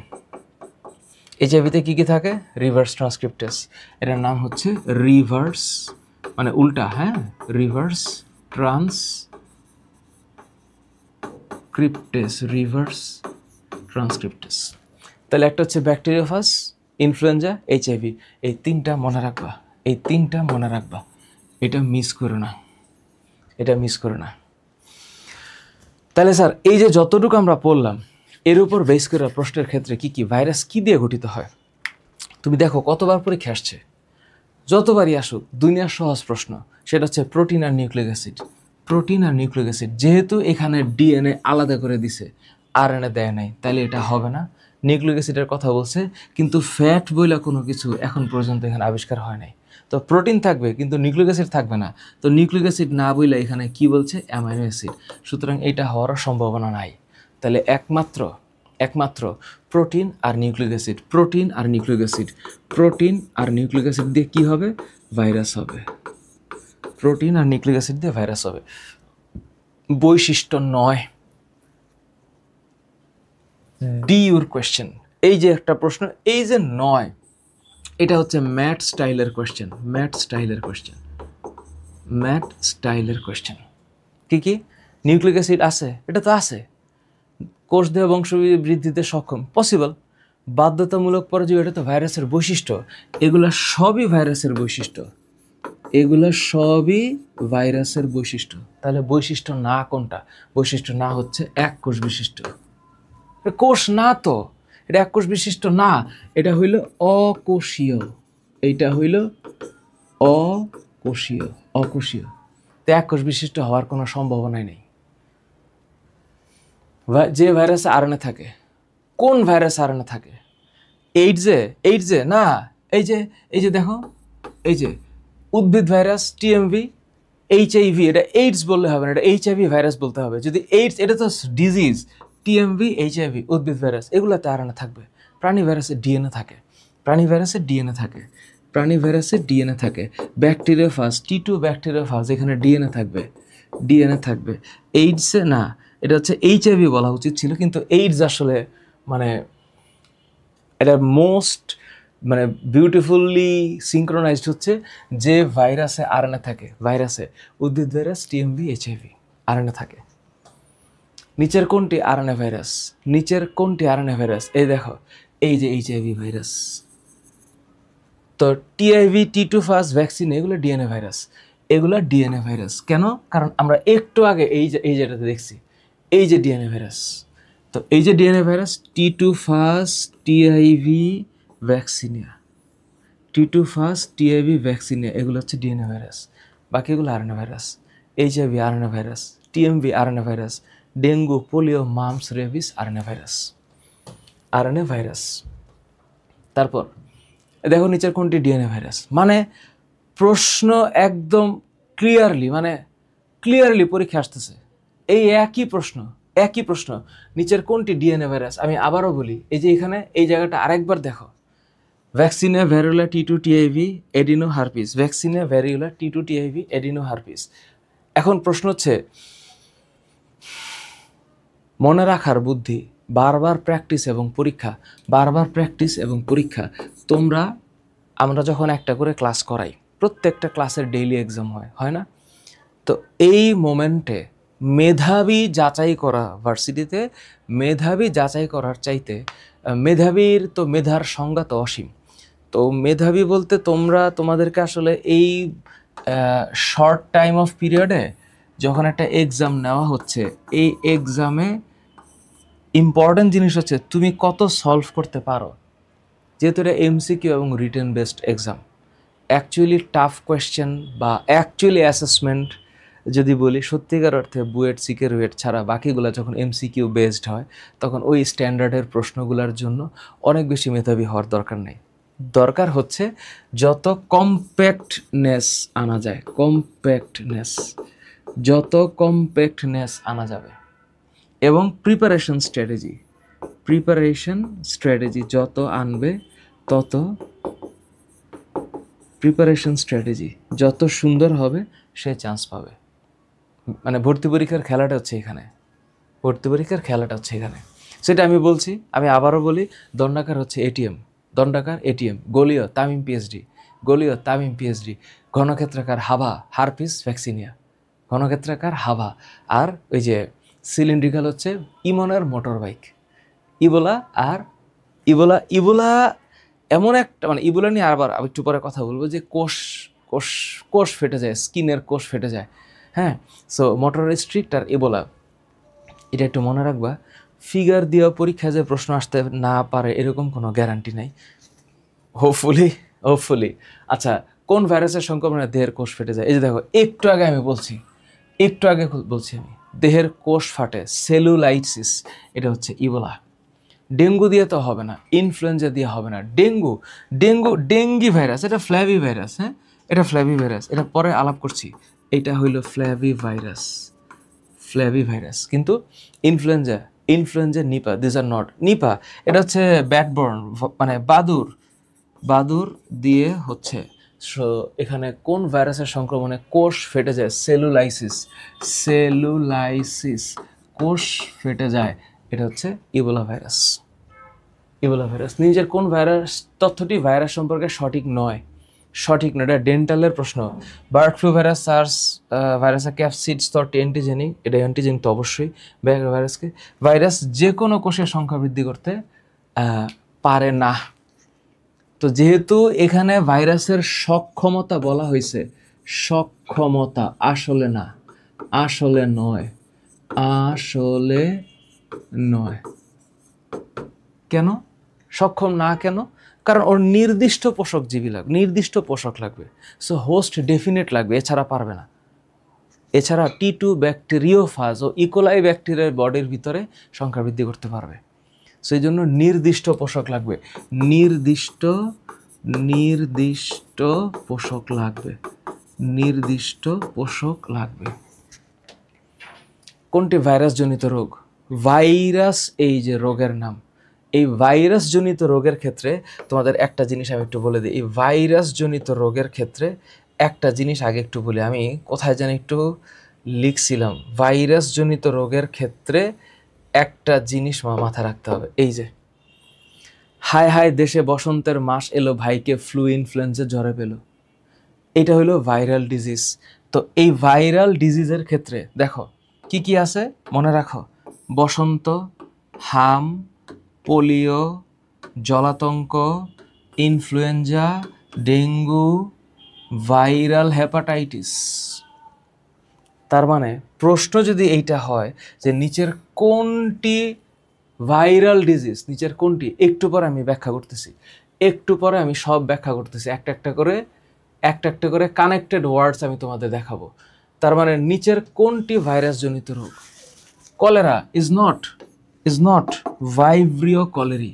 Speaker 1: এইচআইভিতে কী কী থাকে? রিভার্স ট্রান্সক্রিপ্টেস। এটার নাম হচ্ছে রিভার্স, মানে উল্টা, হ্যাঁ, রিভার্স ট্রান্সক্রিপ্টেস, রিভার্স ট্রান্সক্রিপ্টেস। তাহলে একটা হচ্ছে ব্যাকটেরিওফাজ, ইনফ্লুয়েঞ্জা, এইচআইভি। এই 3টা মনে রাখবা, এই 3টা মনে রাখবা। এটা মিস করো না, এটা মিস করো না। তাহলে স্যার এই যে যতটুকু আমরা পড়লাম, এর উপর বেস করে প্রশ্নের ক্ষেত্রে কি কি ভাইরাস কি দিয়ে গঠিত হয়, তুমি দেখো কতবার পরীক্ষা আসছে, যতবারই আসুক দুনিয়ার সহজ প্রশ্ন, সেটা হচ্ছে প্রোটিন আর নিউক্লিক অ্যাসিড। প্রোটিন আর নিউক্লিক অ্যাসিড, যেহেতু এখানে ডিএনএ আলাদা করে দিছে, আরএনএ দেয় নাই, তাহলে এটা হবে না। নিউক্লিক অ্যাসিডের কথা বলছে, কিন্তু ফ্যাট বইলা কোনো কিছু এখন পর্যন্ত এখানে আবিষ্কার হয় নাই। তো প্রোটিন থাকবে কিন্তু নিউক্লিক অ্যাসিড থাকবে না। তো নিউক্লিক অ্যাসিড না বইলা এখানে কি বলছে? Amino acid. সুতরাং এটা হওয়ার সম্ভাবনা নাই। তাহলে একমাত্র প্রোটিন আর নিউক্লিক অ্যাসিড, প্রোটিন আর নিউক্লিক অ্যাসিড, প্রোটিন আর নিউক্লিক অ্যাসিড দিয়ে কি হবে? ভাইরাস হবে। প্রোটিন আর নিউক্লিক অ্যাসিড দিয়ে ভাইরাস হবে। বৈশিষ্ট্য নয়, ডি ইউর কোয়েশ্চেন। এই যে একটা প্রশ্ন, এই যে নয়, এটা হচ্ছে ম্যাট স্টাইলের কোয়েশ্চেন, ম্যাট স্টাইলের কোয়েশ্চেন, ম্যাট স্টাইলের কোয়েশ্চেন। কি কি? নিউক্লিক অ্যাসিড আছে, এটা তো আছে। কোষ দেহ বংশ বৃদ্ধিতে সক্ষম, পসিবল। বাধ্যতামূলক পরজীবী, এটা তো ভাইরাসের বৈশিষ্ট্য। এগুলা সবই ভাইরাসের বৈশিষ্ট্য, এগুলা সবই ভাইরাসের বৈশিষ্ট্য। তাহলে বৈশিষ্ট্য না কোনটা? বৈশিষ্ট্য না হচ্ছে এক কোষ বিশিষ্ট। কোষ না তো, এটা এক কোষ বিশিষ্ট না, এটা হইল অকোষীয়, এইটা হইল অকোষীয়, অকোষীয়। তো এক কোষ বিশিষ্ট হওয়ার কোনো সম্ভাবনাই নেই। যে ভাইরাসে আরএনএ থাকে, কোন ভাইরাসে আরএনএ থাকে? এইডসে না, এই যে দেখো, এই যে উদ্ভিদ ভাইরাস টিএমভি, এইচআইভি, এটা এইডস বললে হবে না, এটা এইচআইভি ভাইরাস বলতে হবে। যদি এইডস, এটা তো ডিজিজ, টিএমভি, এইচআইভি, উদ্ভিদ ভাইরাস, এগুলোতে আরএনএ থাকবে। প্রাণী ভাইরাসে ডিএনএ থাকে, প্রাণী ভাইরাসে ডিএনএ থাকে, প্রাণী ভাইরাসে ডিএনএ থাকে। ব্যাকটেরিওফাজ, T2 ব্যাকটেরিওফাজ, এখানে ডিএনএ থাকবে, ডিএনএ থাকবে। এইডসে না, এটা হচ্ছে এইচআইভি বলা উচিত ছিল, কিন্তু এইডস আসলে মানে এটা মোস্ট মানে বিউটিফুলি সিঙ্ক্রোনাইজড হচ্ছে যে ভাইরাসে আরএনএ থাকে, ভাইরাসে উদ্ভিদ ভাইরাস, টিএমভি, এইচআইভি আরএনএ থাকে। নিচের কোনটি আরএনএ ভাইরাস? নিচের কোনটি আরএনএ ভাইরাস? এই দেখো, এই যে এইচআইভি ভাইরাস। তো টিআইভি, T2 ফার্স্ট ভ্যাকসিন, এগুলো ডিএনএ ভাইরাস, এগুলো ডিএনএ ভাইরাস। কেন? কারণ আমরা একটু আগে এই যেটাতে দেখছি, এই যে ডিএনএ ভাইরাস। তো এই যে DNA virus, T2 first TIV vaccinia, T2 first TIV vaccinia, এগুলো হচ্ছে ডিএনএ ভাইরাস। বাকিগুলো RNA virus. HIV RNA virus, TMV RNA virus, dengue, polio, mumps, rabies RNA virus, RNA virus. তারপর দেখো নিচের কোনটি ডিএনএ ভাইরাস। মানে প্রশ্ন একদম ক্লিয়ারলি পরীক্ষা আসতেছে, এই একই প্রশ্ন, নিচের কোনটি ডিএনএ ভাইরাস। আমি আবারও বলি, এই যে এখানে এই জায়গাটা আরেকবার দেখো, vaccinia variola T2 TIV adeno herpes, vaccinia variola T2 TIV adeno herpes. এখন প্রশ্ন হচ্ছে মনে রাখার বুদ্ধি, বারবার প্র্যাকটিস এবং পরীক্ষা। আমরা যখন একটা করে ক্লাস করাই, প্রত্যেকটা ক্লাসের ডেইলি এক্সাম হয় না? তো এই মোমেন্টে মেধাবী যাচাই করা, ভার্সিটিতে মেধাবী যাচাই করার চাইতে মেধাবীর তো মেধার সংজ্ঞা তো অসীম। তো মেধাবী বলতে তোমাদেরকে আসলে এই শর্ট টাইম অফ পিরিয়ডে যখন একটা এক্সাম নেওয়া হচ্ছে, এই এক্সামে ইম্পর্টেন্ট জিনিস হচ্ছে তুমি কত সলভ করতে পারো। যেহেতু এটা এমসিকিউ এবং written based exam, actually tough question বা অ্যাকচুয়ালি অ্যাসেসমেন্ট যদি বলি, সত্যিকার অর্থে বুয়েট, সিকে, রুয়েট ছাড়া বাকিগুলো যখন এমসিকিউ বেসড হয়, তখন ওই স্ট্যান্ডার্ডের প্রশ্নগুলোর জন্য অনেক বেশি মেধাবী হওয়ার দরকার নেই। দরকার হচ্ছে যত কম্প্যাক্টনেস আনা যায়, যত কম্প্যাক্টনেস আনা যাবে, এবং প্রিপারেশন স্ট্র্যাটেজি যত আনবে, তত প্রিপারেশন স্ট্র্যাটেজি যত সুন্দর হবে, সে চান্স পাবে। মানে ভর্তি পরীক্ষার খেলাটা হচ্ছে এখানে, সেটা আমি বলছি, আমি আবারও বলি, দণ্ডাকার হচ্ছে এটিএম, গলীয় তামিম পিএইচডি, ঘনক্ষেত্রাকার হাভা, হারপিস ভ্যাকসিনিয়া, ঘনক্ষেত্রাকার হাভা। আর ওই যে সিলিন্ড্রিক্যাল হচ্ছে ইমনের মোটর বাইক, ইবোলা এমন একটা, মানে ইবোলা নিয়ে আবার একটু পরে কথা বলবো, যে কোষ ফেটে যায়, স্কিনের কোষ ফেটে যায়। হ্যাঁ, সো মোটর রিস্ট্রিক্ট আর ইবোলা, এটা একটু মনে রাখবা। ফিগার দিয়ে পরীক্ষায় যে প্রশ্ন আসতে না পারে এরকম কোনো গ্যারান্টি নাই, হোপফুলি। আচ্ছা, কোন ভাইরাসের সংক্রমণে দেহের কোষ ফেটে যায়? এই যে দেখো, একটু আগে বলছি আমি, দেহের কোষ ফাটে, সেলুলাইসিস, এটা হচ্ছে ইবোলা। ডেঙ্গু দিয়ে তো হবে না, ইনফ্লুয়েঞ্জা দিয়ে হবে না। ডেঙ্গি ভাইরাস, এটা ফ্ল্যাভি ভাইরাস। হ্যাঁ, এটা ফ্ল্যাভি ভাইরাস, এটা পরে আলাপ করছি। এটা হইল ফ্ল্যাভি ভাইরাস। কিন্তু influenza Nipah, this are not Nipah. এটা হচ্ছে ব্যাটবর্ন, মানে বাদুর দিয়ে হচ্ছে। সো এখানে কোন ভাইরাসের সংক্রমণে কোষ ফেটে যায়? সেলুলাইসিস, কোষ ফেটে যায়, এটা হচ্ছে ইবোলা ভাইরাস। নিজের কোন ভাইরাস তথ্যটি ভাইরাস সম্পর্কে সঠিক নয়, এটা ডেন্টালের প্রশ্ন। বার্ড ফ্লু ভাইরাস, সার্স ভাইরাসের ক্যাপসিড স্তরটি অ্যান্টিজেনিক, এটা অ্যান্টিজেনিক তো অবশ্যই। ভাইরাস যে কোনো কোষের সংখ্যা বৃদ্ধি করতে পারে না। তো যেহেতু এখানে ভাইরাসের সক্ষমতা বলা হয়েছে, সক্ষমতা আসলে নয়। কেন সক্ষম না? কেন? কারণ ওর নির্দিষ্ট পোষক লাগবে, সো হোস্ট ডেফিনেট লাগবে, এছাড়া পারবে না। এছাড়া T2 ব্যাকটেরিওফাজ ও ইকোলাই ব্যাকটেরিয়ার বডির ভিতরে সংখ্যা বৃদ্ধি করতে পারবে, সেই জন্য নির্দিষ্ট পোষক লাগবে, নির্দিষ্ট নির্দিষ্ট পোষক লাগবে, নির্দিষ্ট পোষক লাগবে। কোনটি ভাইরাস জনিত রোগ? ভাইরাস, এই যে রোগের নাম, এই ভাইরাস জনিত রোগের ক্ষেত্রে তোমাদের একটা জিনিস আমি একটু বলে দিই। এই ভাইরাস জনিত রোগের ক্ষেত্রে একটা জিনিস আগে একটু বলি, আমি কোথায় জানি একটু লিখছিলাম। ভাইরাস জনিত রোগের ক্ষেত্রে একটা জিনিস মাথায় রাখতে হবে, এই যে হায় হায় দেশে বসন্তের মাস এলো, ভাইকে ফ্লু ইনফ্লুয়েঞ্জা জ্বরে পেল। এটা হলো ভাইরাল ডিজিজ। তো এই ভাইরাল ডিজিজের ক্ষেত্রে দেখো কি কি আছে মনে রাখো, বসন্ত, হাম, পোলিও, জলাতঙ্ক, ইনফ্লুয়েঞ্জা, ডেঙ্গু, ভাইরাল হেপাটাইটিস। তার মানে প্রশ্ন যদি এইটা হয় যে নিচের কোনটি ভাইরাল ডিজিজ, নিচের কোনটি, একটু পরে আমি ব্যাখ্যা করতেছি, একটু পরে আমি সব ব্যাখ্যা করতেছি, একটা একটা করে কানেক্টেড ওয়ার্ডস আমি তোমাদের দেখাবো। তার মানে নিচের কোনটি ভাইরাস জনিত রোগ? Cholera is not vibrio cholerae,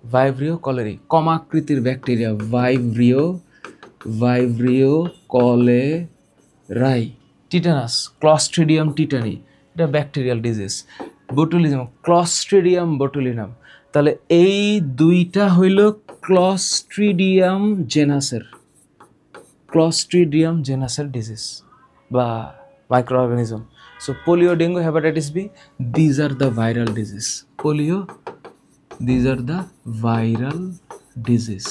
Speaker 1: vibrio cholerae, কমাকৃতির bacteria, vibrio cholerae. Tetanus, clostridium tetani, এটা bacterial disease. Botulism, clostridium botulinum. তাহলে এই দুইটা হইল ক্লস্ট্রিডিয়াম জেনাসের ডিজিজ বা micro organism. So polio, dengue, hepatitis B, these are the viral disease. Polio, these are the viral disease.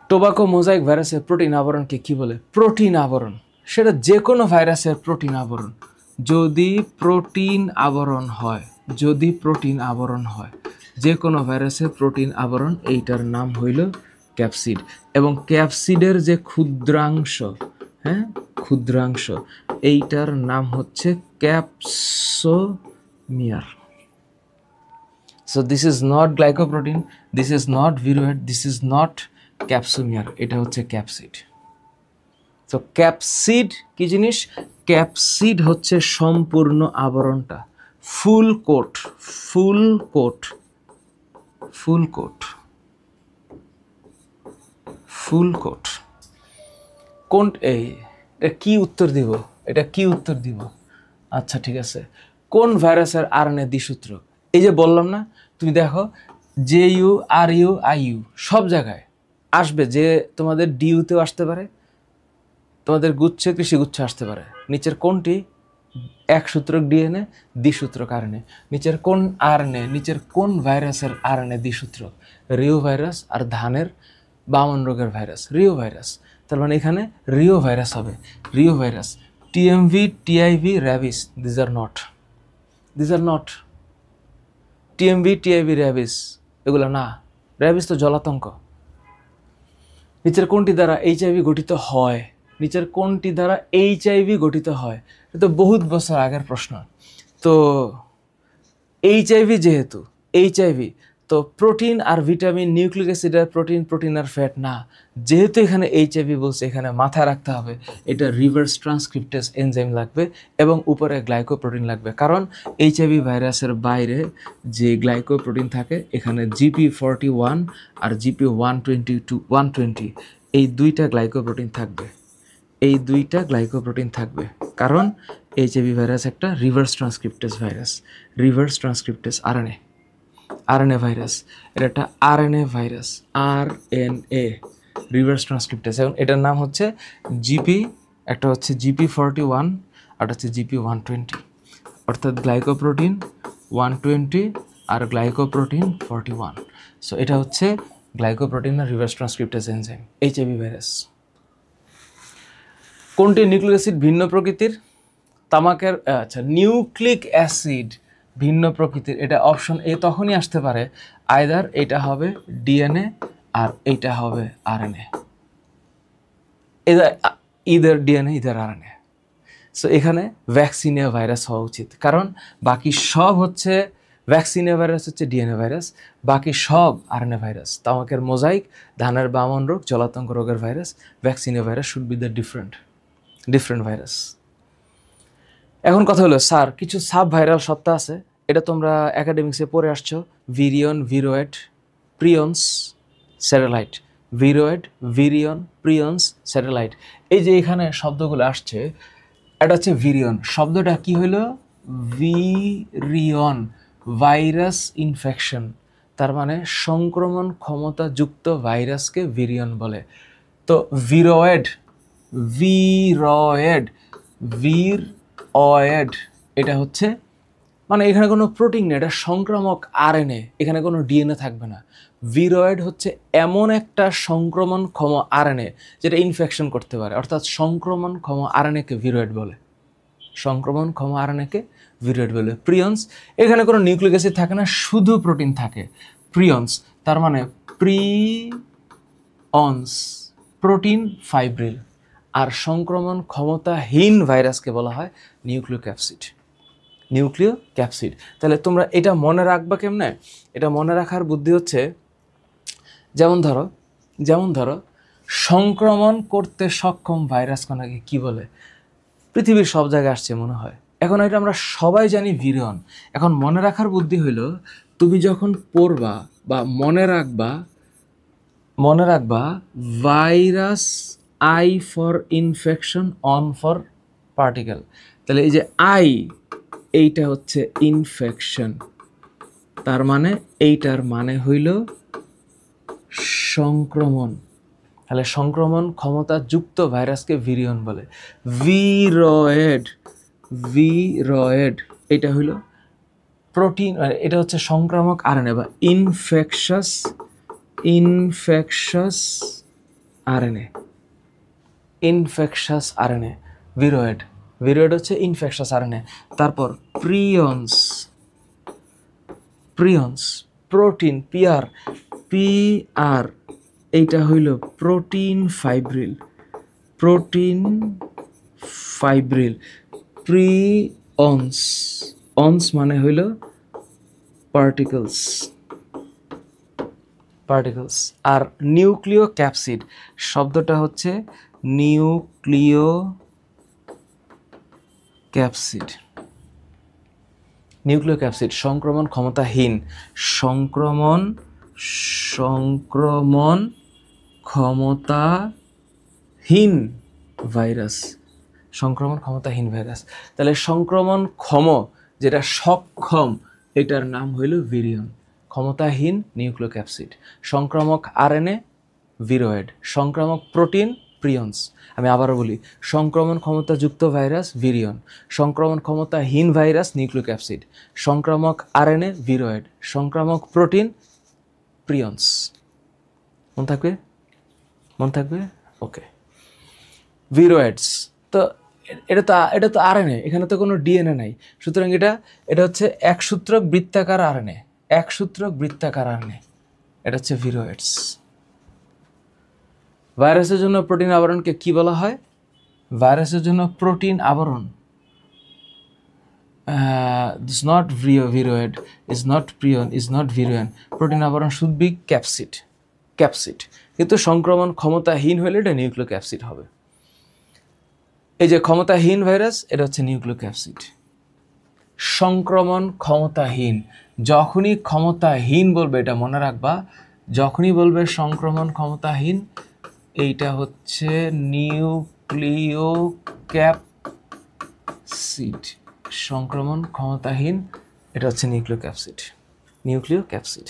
Speaker 1: Tobacco mosaic ভাইরাসের protein আবরণকে কি বলে? প্রোটিন আবরণ। সেটা যে কোনো ভাইরাসের প্রোটিন আবরণ। যদি প্রোটিন আবরণ হয়, যে কোনো ভাইরাসের প্রোটিন আবরণ, এইটার নাম হইল ক্যাপসিড। এবং ক্যাপসিডের যে ক্ষুদ্রাংশ, ক্ষুদ্রাংশ, এইটার নাম হচ্ছে capsomere. So this is not glycoprotein, this is not ভিরুয়েট, দিস ইজ নট ক্যাপসোমিয়ার, এটা হচ্ছে ক্যাপসিড। তো ক্যাপসিড কি জিনিস? ক্যাপসিড হচ্ছে সম্পূর্ণ আবরণটা, ফুল কোট। কোন এটা কি উত্তর দিব? আচ্ছা ঠিক আছে, কোন ভাইরাসের আরএনএ দ্বিসূত্র? এই যে বললাম না, তুমি দেখো JU RU IU সব জায়গায় আসবে, যে তোমাদের ডিউতেও আসতে পারে, তোমাদের গুচ্ছে কৃষিগুচ্ছ আসতে পারে। নিচের কোনটি এক সূত্রক ডিএনএ, দ্বিসূত্রক আরএনএ? নিচের কোন আরএনএ, নিচের কোন ভাইরাসের আরএনএ দ্বিসূত্রক? রিও ভাইরাস আর ধানের বামন রোগের ভাইরাস, রিও ভাইরাস। তার মানে এখানে রিও ভাইরাস হবে, Rio virus. TMV, TIV, rabies, these are not. TMV, TIV, rabies এগুলো না, র্যাবিস তো জলাতঙ্ক। নিচের কোনটি দ্বারা HIV গঠিত হয়? নিচের কোনটি দ্বারা HIV গঠিত হয়? এটা তো বহুত বছর আগের প্রশ্ন। তো HIV যেহেতু HIV, তো প্রোটিন আর ভিটামিন, নিউক্লিক অ্যাসিড আর প্রোটিন আর ফ্যাট না। যেহেতু এখানে HIV বলছে, এখানে মাথায় রাখতে হবে এটা রিভার্স ট্রান্সক্রিপ্টেজ এনজাইম লাগবে এবং উপরে গ্লাইকোপ্রোটিন লাগবে। কারণ HIV ভাইরাসের বাইরে যে গ্লাইকোপ্রোটিন থাকে, এখানে GP41 আর GP120, এই দুইটা গ্লাইকোপ্রোটিন থাকবে। কারণ HIV ভাইরাস একটা reverse transcriptase virus, reverse transcriptase RNA virus. এটা একটা RNA virus, RNA, reverse transcriptase. এবং এটার নাম হচ্ছে একটা হচ্ছে GP41 আর হচ্ছে GP120, অর্থাৎ গ্লাইকোপ্রোটিন 120 আর গ্লাইকোপ্রোটিন 41। সো এটা হচ্ছে গ্লাইকোপ্রোটিন আর reverse transcriptase enzyme, HIV virus. কোনটি নিউক্লিক অ্যাসিড ভিন্ন প্রকৃতির? তামাকের, আচ্ছা, নিউক্লিক অ্যাসিড ভিন্ন প্রকৃতির, এটা অপশন এ তখনই আসতে পারে, আইদার এটা হবে ডিএনএ আর এইটা হবে RNA, either DNA either RNA. So এখানে ভ্যাকসিনিয়া ভাইরাস হওয়া উচিত, কারণ বাকি সব হচ্ছে ভ্যাকসিনিয়া ভাইরাস হচ্ছে ডিএনএ ভাইরাস, বাকি সব আরএনএ ভাইরাস। তামাকের মোজাইক, ধানের বামন রোগ, জলাতঙ্ক রোগের virus, vaccinia virus should be the different virus. এখন কথা হলো, স্যার কিছু সাব ভাইরাল সত্তা আছে, এটা তোমরা একাডেমিক্সে পড়ে আসছো, virion, ভিরোয়েট, prions, satellite, ভিরোয়েড, virion, prions, satellite. এই যে এখানে শব্দগুলো আসছে, এটা হচ্ছে ভিরিয়ন। শব্দটা কি হইলো? Virion, virus infection. তার মানে সংক্রমণ ক্ষমতাযুক্ত ভাইরাসকে ভিরিয়ন বলে। তো ভিরোয়েড, ভিরয়েড, ভিরয়েড, এটা হচ্ছে মানে এখানে কোনো প্রোটিন নেই, এটা সংক্রামক আরএনএ, এখানে কোনো ডিএনএ থাকবে না। ভিরয়েড হচ্ছে এমন একটা সংক্রমণক্ষম আরএনএ যেটা ইনফেকশন করতে পারে, অর্থাৎ সংক্রমণক্ষম আরএনএকে ভিরয়েড বলে। সংক্রমণক্ষম আরএনএকে ভিরয়েড বলে। প্রিয়ন্স, এখানে কোনো নিউক্লিক অ্যাসিড থাকে না, শুধু প্রোটিন থাকে। প্রিয়ন্স, তার মানে প্রিঅন্স, প্রোটিন ফাইব্রিল। আর সংক্রমণ ক্ষমতাহীন ভাইরাসকে বলা হয় নিউক্লিক অ্যাসিড, নিউক্লিয় ক্যাপসিড। তাহলে তোমরা এটা মনে রাখবা কেমনে? এটা মনে রাখার বুদ্ধি হচ্ছে, যেমন ধরো সংক্রমণ করতে সক্ষম ভাইরাস কণাকে কি বলে? পৃথিবীর সব জায়গায় আসছে মনে হয়। এখন এটা আমরা সবাই জানি ভিরিয়ন। এখন মনে রাখার বুদ্ধি হইল, তুমি যখন পড়বা বা মনে রাখবা virus, I for infection, on for particle. তাহলে এই যে আই, এইটা হচ্ছে ইনফেকশন, তার মানে এইটার মানে হইল সংক্রমণ। তাহলে সংক্রমণ ক্ষমতাযুক্ত ভাইরাসকে ভিরিয়ন বলে। ভিরয়েড, ভিরয়েড, এটা হইল প্রোটিন, এটা হচ্ছে সংক্রামক আরএনএ বা infectious RNA, infectious RNA, viroid. Viroid হচ্ছে ইনফেকশাস আরএনএ। তারপর প্রিয়ন্স, প্রিয়ন্স, প্রোটিন, পিআর, এইটা হইল protein fibril, protein fibril. Prions, অন্স মানে হইল পার্টিকলস, পার্টিকলস। আর নিউক্লিয় ক্যাপসিড শব্দটা হচ্ছে নিউক্লিয় ক্যাপসিড, নিউক্লিয় ক্যাপসিড, সংক্রমণ ক্ষমতাহীন, সংক্রমণ ক্ষমতাহীন ভাইরাস, সংক্রমণ ক্ষমতাহীন ভাইরাস। তাহলে সংক্রমণ ক্ষম, যেটা সক্ষম, এটার নাম হইল ভিরিয়ন। ক্ষমতাহীন নিউক্লিয় ক্যাপসিড, সংক্রামক আরএনএ ভিরয়েড, সংক্রামক প্রোটিন প্রিয়ন্স। আমি আবারও বলি, সংক্রমণ ক্ষমতাযুক্ত ভাইরাস ভিরিয়ন, সংক্রমণ ক্ষমতাহীন ভাইরাস নিউক্লিক অ্যাসিড, সংক্রামক আরএনএ ভিরয়েড, সংক্রামক প্রোটিন প্রিয়ন্স। মন থাকবে? মন থাকবে? ওকে। ভিরয়েডস, তো এটা তো আরএনএ, এখানে তো কোনো ডিএনএ নাই, সুতরাং এটা হচ্ছে একসূত্র বৃত্তাকার আরএনএ, একসূত্র বৃত্তাকার আরএনএ, এটা হচ্ছে ভিরয়েডস। ভাইরাসের জন্য প্রোটিন আবরণকে কি বলা হয়? ভাইরাসের জন্য প্রোটিন আবরণ, is not viroid, is not prion, is not virion. Protein আবরণ should be ক্যাপসিড। কিন্তু সংক্রমণ ক্ষমতাহীন হলে এটা নিউক্লিক অ্যাসিড হবে। এই যে ক্ষমতাহীন ভাইরাস, এটা হচ্ছে নিউক্লিক অ্যাসিড। সংক্রমণ ক্ষমতাহীন, যখনই ক্ষমতাহীন বলবে, এটা মনে রাখবা, যখনই বলবে সংক্রমণ ক্ষমতাহীন, এইটা হচ্ছে নিউক্লিয় ক্যাপসিড। সংক্রমণ ক্ষমতাহীন, এটা হচ্ছে নিউক্লিয় ক্যাপসিড, নিউক্লিয় ক্যাপসিড।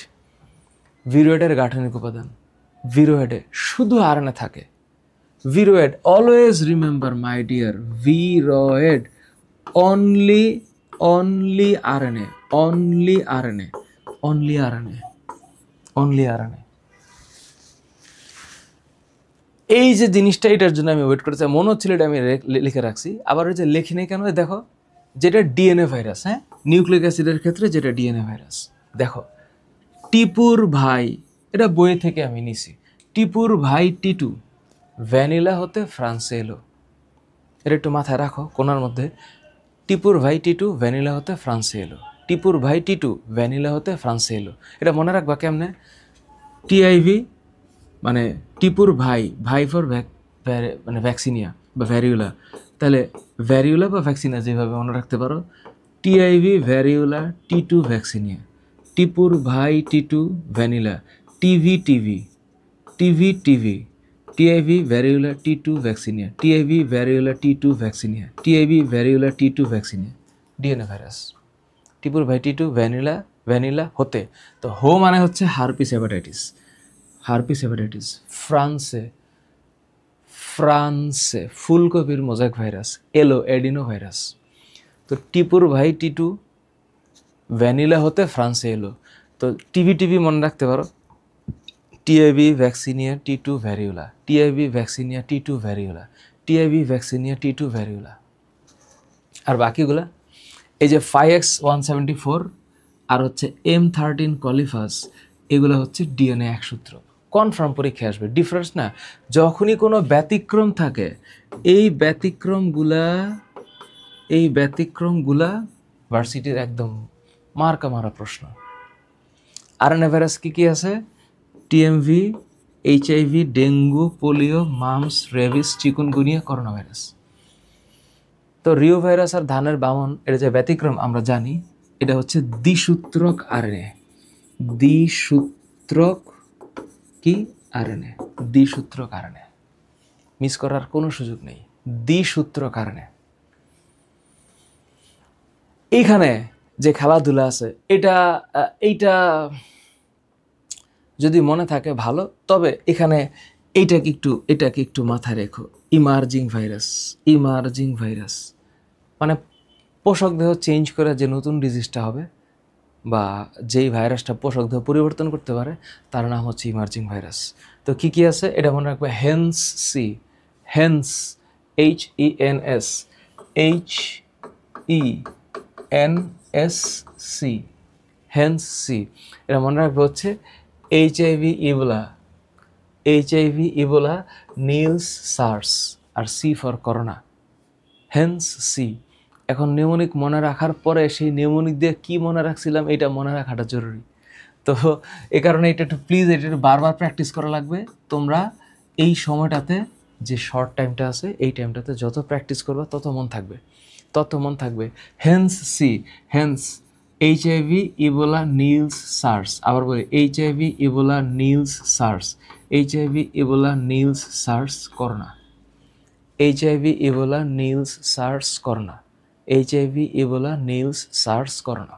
Speaker 1: ভিরয়েডের গাঠনিক উপাদান, ভিরয়েডে শুধু আরএনএ থাকে। Viroid, always remember my dear, viroid only RNA, only RNA, only RNA, only RNA. এই যে জিনিসটা, এটার জন্য আমি ওয়েট করতে চাই, মনে হচ্ছিল এটা আমি লিখে রাখছি, আবার ওই যে লিখি নেই কেন, দেখো যেটা ডিএনএ ভাইরাস, হ্যাঁ, নিউক্লিক অ্যাসিডের ক্ষেত্রে যেটা ডিএনএ ভাইরাস, দেখো টিপুর ভাই, এটা বই থেকে আমি নিছি, টিপুর ভাই টিটু ভ্যানিলা হতে ফ্রান্সে এলো। এটা একটু মাথায় রাখো কোনার মধ্যে, টিপুর ভাই টিটু ভ্যানিলা হতে ফ্রান্সে এলো, টিপুর ভাই টিটু ভ্যানিলা হতে ফ্রান্সে এলো। এটা মনে রাখবা কেমনে? টিআইভি মানে টিপুর ভাই, ভাই ফর মানে ভ্যাকসিনিয়া বা ভ্যারিউলা, তাহলে ভ্যারিউলা বা ভ্যাকসিনিয়া যেভাবে মনে রাখতে পারো, টিআইভি ভ্যারিউলা, টি2 ভ্যাকসিনিয়া, টিপুর ভাই Titu vanilla, TV TV TIV variola T2 vaccinia, TIV variola T2 vaccinia, TIV variola T2 vaccinia, DNA virus. টিপুর ভাই T2 ভ্যানিলা হতে, তো হো মানে হচ্ছে হারপিস হেপাটাইটিস। ফ্রান্সে ফুলকপির মোজাইক ভাইরাস, এডিনো ভাইরাস। তো টিপুর ভাই T2 ভ্যানিলা হতে ফ্রান্সে এলো। তো টিভি মনে রাখতে পারো, TIV vaccinia T2 variola, TIV vaccinia T2 variola, TIV vaccinia T2 variola. আর বাকিগুলা এই যে 5X174 আর হচ্ছে M13 কলিফাস, এগুলো হচ্ছে ডিএনএ একসূত্র। কনফার্ম পরীক্ষা আসবে, ডিফারেন্স না। যখনই কোনো ব্যতিক্রম থাকে, এই ব্যতিক্রমগুলা ভার্সিটির একদম মারা প্রশ্ন। আরএনএ ভাইরাস কি আছে? TMV, HIV, dengue, polio, mumps, rabies, chikungunya, corona virus. তো রিও ভাইরাস আর ধানের বামন, এটা যে ব্যতিক্রম আমরা জানি, এটা হচ্ছে দ্বিসূত্রক আরএনএ। দ্বিসূত্রক আরএনএ, মিস করার কোনো সুযোগ নেই। দ্বিসূত্রক আরএনএ। এইখানে যে খেলাধুলা আছে, এইটা যদি মনে থাকে ভালো, তবে এখানে এটাকে একটু মাথায় রেখো। ইমার্জিং ভাইরাস মানে পোষক দেহ চেঞ্জ করে যে নতুন ডিজিজটা হবে, বা যেই ভাইরাসটা পোষক দেহ পরিবর্তন করতে পারে, তার নাম হচ্ছে ইমার্জিং ভাইরাস। তো কি আছে এটা মনে রাখবে। হেন্স সি, এটা মনে রাখবে হচ্ছে এইচআইভি ইবোলা, নিলস সার্স, আর C for corona, hence C. এখন নিউমোনিক মনে রাখার পরে সেই নিউমোনিক দিয়ে কি মনে রাখছিলাম, এটা মনে রাখাটা জরুরি। তো এই কারণে এটা একটু প্লিজ বারবার প্র্যাকটিস করা লাগবে। তোমরা এই সময়টাতে, যে শর্ট টাইমটা আছে, এই টাইমটাতে যত প্র্যাকটিস করবে তত মন থাকবে। হেন্স এইচআইভি ইবোলা নিলস সার্স। আবার বলি এইচআইভি ইবোলা নিলস সার্স করোনা, এইচআইভি ইবোলা নিলস সার্স করোনা, এইচআইভি ইবোলা নিলস সার্স করোনা।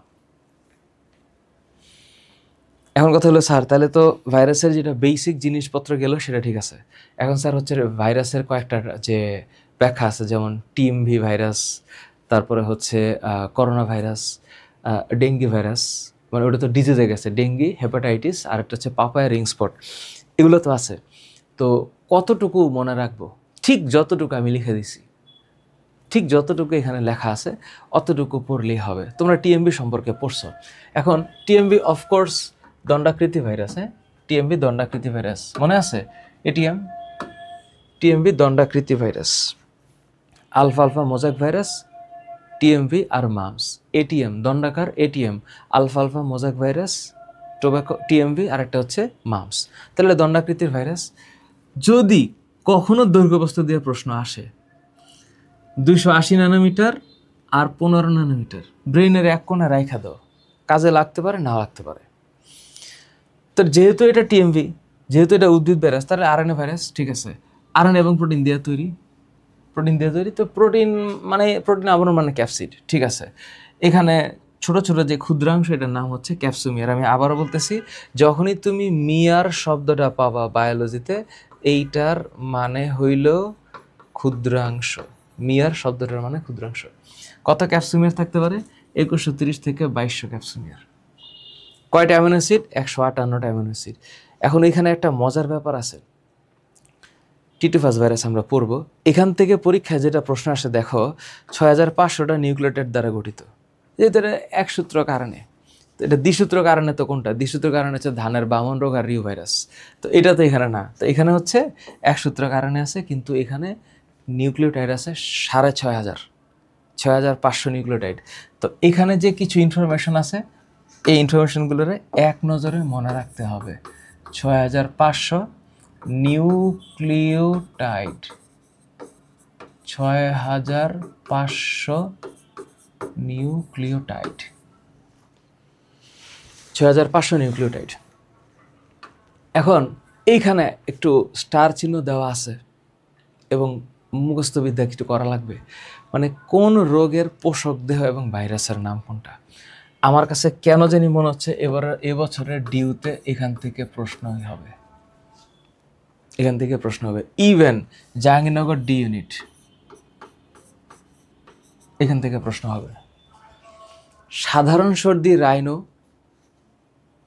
Speaker 1: এখন কথা হলো, স্যার তাহলে তো ভাইরাসের যেটা বেসিক জিনিসপত্র গেল সেটা ঠিক আছে। এখন স্যার হচ্ছে ভাইরাসের কয়েকটা যে ব্যাখ্যা আছে, যেমন টিএমভি ভাইরাস, তারপরে হচ্ছে করোনা ভাইরাস, ডেঙ্গি ভাইরাস, মানে ওটা তো ডিজিজে গেছে, ডেঙ্গি, হেপাটাইটিস, আর একটা হচ্ছে পাপায়া রিং স্পট, এগুলো তো আছে। তো কতটুকু মনে রাখবো? ঠিক যতটুকু আমি লিখে দিছি, ঠিক যতটুকু এখানে লেখা আছে অতটুকু পড়লেই হবে। তোমরা টিএমবি সম্পর্কে পড়ছো। এখন টিএমবি অফকোর্স দণ্ডাকৃতি ভাইরাস, টিএমবি দণ্ডাকৃতি ভাইরাস মনে আছে? টিএমবি দণ্ডাকৃতি virus, alpha mosaic virus, TMV আর মামস। এটিএম দণ্ডাকার, ATM alpha mosaic virus, tobacco, TMV, আর একটা হচ্ছে মামস। তাহলে দণ্ডাকৃতির ভাইরাস। যদি কখনো দৈর্ঘ্যবস্তু দিয়ে প্রশ্ন আসে, 280 ন্যানোমিটার আর 15 ন্যানোমিটার, ব্রেইনের এক কোণে রাইখা দাও, কাজে লাগতে পারে, না লাগতে পারে। তো যেহেতু এটা টিএমভি, যেহেতু এটা উদ্ভিদ ভাইরাস, তাহলে আরএনএ ভাইরাস, ঠিক আছে। আরএনএ এবং প্রোটিন দিয়ে তৈরি, তো প্রোটিন আবরণ মানে ক্যাপসিড, ঠিক আছে। এখানে ছোট ছোট যে ক্ষুদ্রাংশ, এটার নাম হচ্ছে ক্যাপসুমিয়ার। আমি আবারও বলতেছি, যখনই তুমি মিয়ার শব্দটা পাবা বায়োলজিতে, এইটার মানে হইল ক্ষুদ্রাংশ। মিয়ার শব্দটার মানে ক্ষুদ্রাংশ। কত ক্যাপসুমিয়ার থাকতে পারে? 2130 থেকে 2200 ক্যাপসুমিয়ার। কয়টা অ্যামিনো অ্যাসিড? 158টা অ্যামিনো অ্যাসিড। এখন এখানে একটা মজার ব্যাপার আছে, টিটোফাস ভাইরাস আমরা পড়বো। এখান থেকে পরীক্ষায় যেটা প্রশ্ন আসে, দেখো 6500টা নিউক্লিওটাইড দ্বারা গঠিত, যেহেতু এটা একসূত্র কারণে। তো এটা দ্বিসূত্র কারণে, তো কোনটা? দ্বিসূত্র কারণে হচ্ছে ধানের বামন রোগ আর রিও ভাইরাস। তো এটা তো এখানে না, তো এখানে হচ্ছে একসূত্র কারণে আছে, কিন্তু এখানে নিউক্লিওটাইড আছে 6500 নিউক্লিওটাইড। তো এখানে যে কিছু ইনফরমেশন আছে, এই ইনফরমেশনগুলোর এক নজরে মনে রাখতে হবে। 6500 নিউক্লিওটাইড, 6500 নিউক্লিওটাইড, 6500 নিউক্লিওটাইড। এখন এইখানে একটু স্টার চিহ্ন দেওয়া আছে এবং মুখস্থবিদ্যা কিছু করা লাগবে, মানে কোন রোগের পোষক দেহ এবং ভাইরাসের নাম কোনটা। আমার কাছে কেন জানি মনে হচ্ছে এবছরের ডিউতে এখান থেকে প্রশ্নই হবে, এখান থেকে প্রশ্ন হবে। ইভেন জাহাঙ্গীরনগর ডি ইউনিট এখান থেকে প্রশ্ন হবে। সাধারণ সর্দি রাইনো,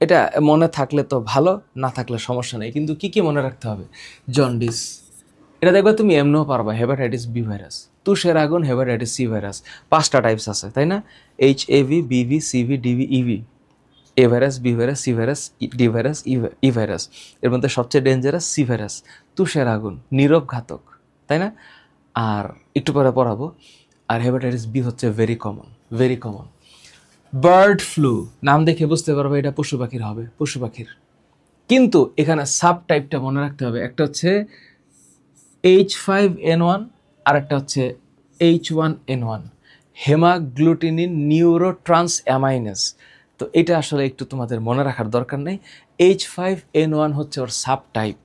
Speaker 1: এটা মনে থাকলে তো ভালো, না থাকলে সমস্যা নেই, কিন্তু কি কি মনে রাখতে হবে? জন্ডিস, এটা দেখবে তুমি এমনিও পারবা। হেপাটাইটিস বি ভাইরাস, তুষের আগুন, হেপাটাইটিস সি ভাইরাস, 5টা টাইপস আছে তাই না? HAV, BV, CV, DV, EV, A virus, B virus, C virus, D virus, E virus. এর মধ্যে সবচেয়ে ডেঞ্জারাস সি ভাইরাস, তুষের আগুন, নীরব ঘাতক তাই না? আর একটু পরে পড়াবো। আর হেপাটাইটিস বি হচ্ছে very common, very common. Bird flu, নাম দেখে বুঝতে পারবে এটা পশু পাখির হবে, পশু পাখির। কিন্তু এখানে সাব টাইপটা মনে রাখতে হবে, একটা হচ্ছে H5N1 আর একটা হচ্ছে H1N1, হেমাগ্লুটিনিন নিউরোট্রান্সঅ্যামাইনেস। তো এটা আসলে একটু তোমাদের মনে রাখার দরকার নেই। H5N1 হচ্ছে ওর সাব টাইপ।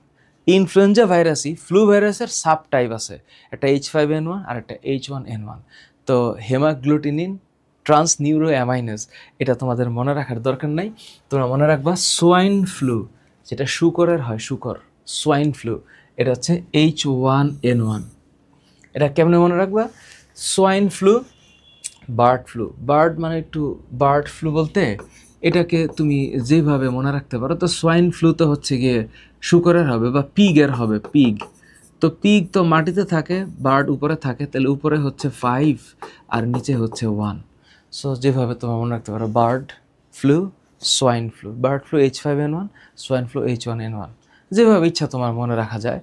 Speaker 1: ইনফ্লুয়েঞ্জা ভাইরাসই ফ্লু ভাইরাসের সাব টাইপ আছে, একটা H5N1 আর একটা H1N1। তো হেমাগ্লুটিনিন ট্রান্স নিউরো অ্যামাইনেস, এটা তোমাদের মনে রাখার দরকার নাই। তোমরা মনে রাখবা সোয়াইন ফ্লু, যেটা শুকরের হয়, শুকর, সোয়াইন ফ্লু, এটা হচ্ছে H1N1। এটা কেমনে মনে রাখবা? Swine flu, bird flu, bird মানে একটু, বার্ড ফ্লু বলতে এটাকে তুমি যেভাবে মনে রাখতে পারো। তো সোয়াইন ফ্লু তো হচ্ছে গিয়ে শুকরের হবে বা পিগের হবে, পিগ। তো পিগ তো মাটিতে থাকে, বার্ড উপরে থাকে, তাহলে উপরে হচ্ছে 5 আর নিচে হচ্ছে 1। সো যেভাবে তোমার মনে রাখতে পারো, bird flu, swine flu, bird flu H5N1, swine flu H1N1, যেভাবে ইচ্ছা তোমার মনে রাখা যায়।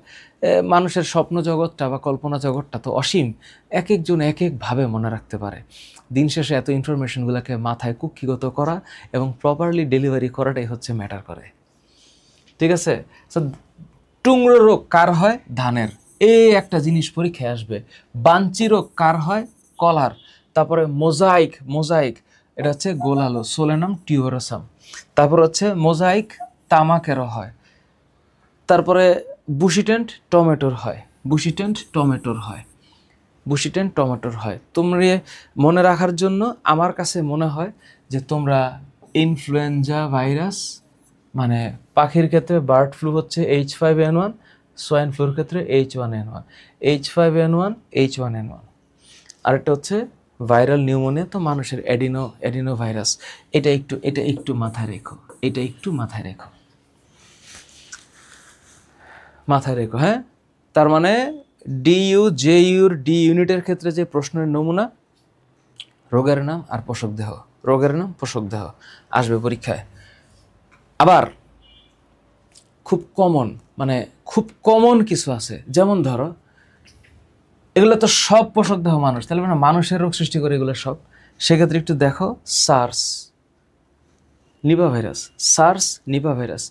Speaker 1: মানুষের স্বপ্ন জগৎটা বা কল্পনা জগৎটা তো অসীম, এক একজন এক একভাবে মনে রাখতে পারে। দিন শেষে এত ইনফরমেশনগুলোকে মাথায় কুক্ষিগত করা এবং প্রপারলি ডেলিভারি করাটাই হচ্ছে ম্যাটার করে, ঠিক আছে? সো টুংরো রোগ কার হয়? ধানের। এই একটা জিনিস পরীক্ষায় আসবে। বাঞ্চি রোগ কার হয়? কলার। তারপরে মোজাইক, মোজাইক এটা হচ্ছে গোলালো, সোলেনাম টিউবারোসাম। তারপর হচ্ছে মোজাইক তামাকেরও হয়। তারপরে বুশিটেন্ট টমেটোর হয়, বুশিটেন্ট টমেটোর হয়, বুশিটেন্ট টমেটোর হয়। তোমরা মনে রাখার জন্য আমার কাছে মনে হয় যে তোমরা ইনফ্লুয়েঞ্জা ভাইরাস, মানে পাখির ক্ষেত্রে বার্ড ফ্লু হচ্ছে H5N1, সোয়াইন ফ্লুর ক্ষেত্রে H1N1, H5N1, H1N1। আরেকটা হচ্ছে ভাইরাল নিউমোনিয়া, তো মানুষের অ্যাডিনো ভাইরাস। এটা একটু মাথায় রেখো, এটা একটু মাথায় রেখো, মাথায় রেখো, হ্যাঁ? তার মানে DU/JU ডি ইউনিটের ক্ষেত্রে যে প্রশ্নের নমুনা, রোগের নাম আর পোষক দেহ, রোগের নাম পোষক দেহ আসবে পরীক্ষায়। আবার খুব কমন, মানে খুব কমন কিছু আছে, যেমন ধরো এগুলো তো সব পোষক দেহ মানুষ, তাহলে মানে মানুষের রোগ সৃষ্টি করে এগুলো সব। সেক্ষেত্রে একটু দেখো, SARS, Nipah virus, SARS, Nipah virus,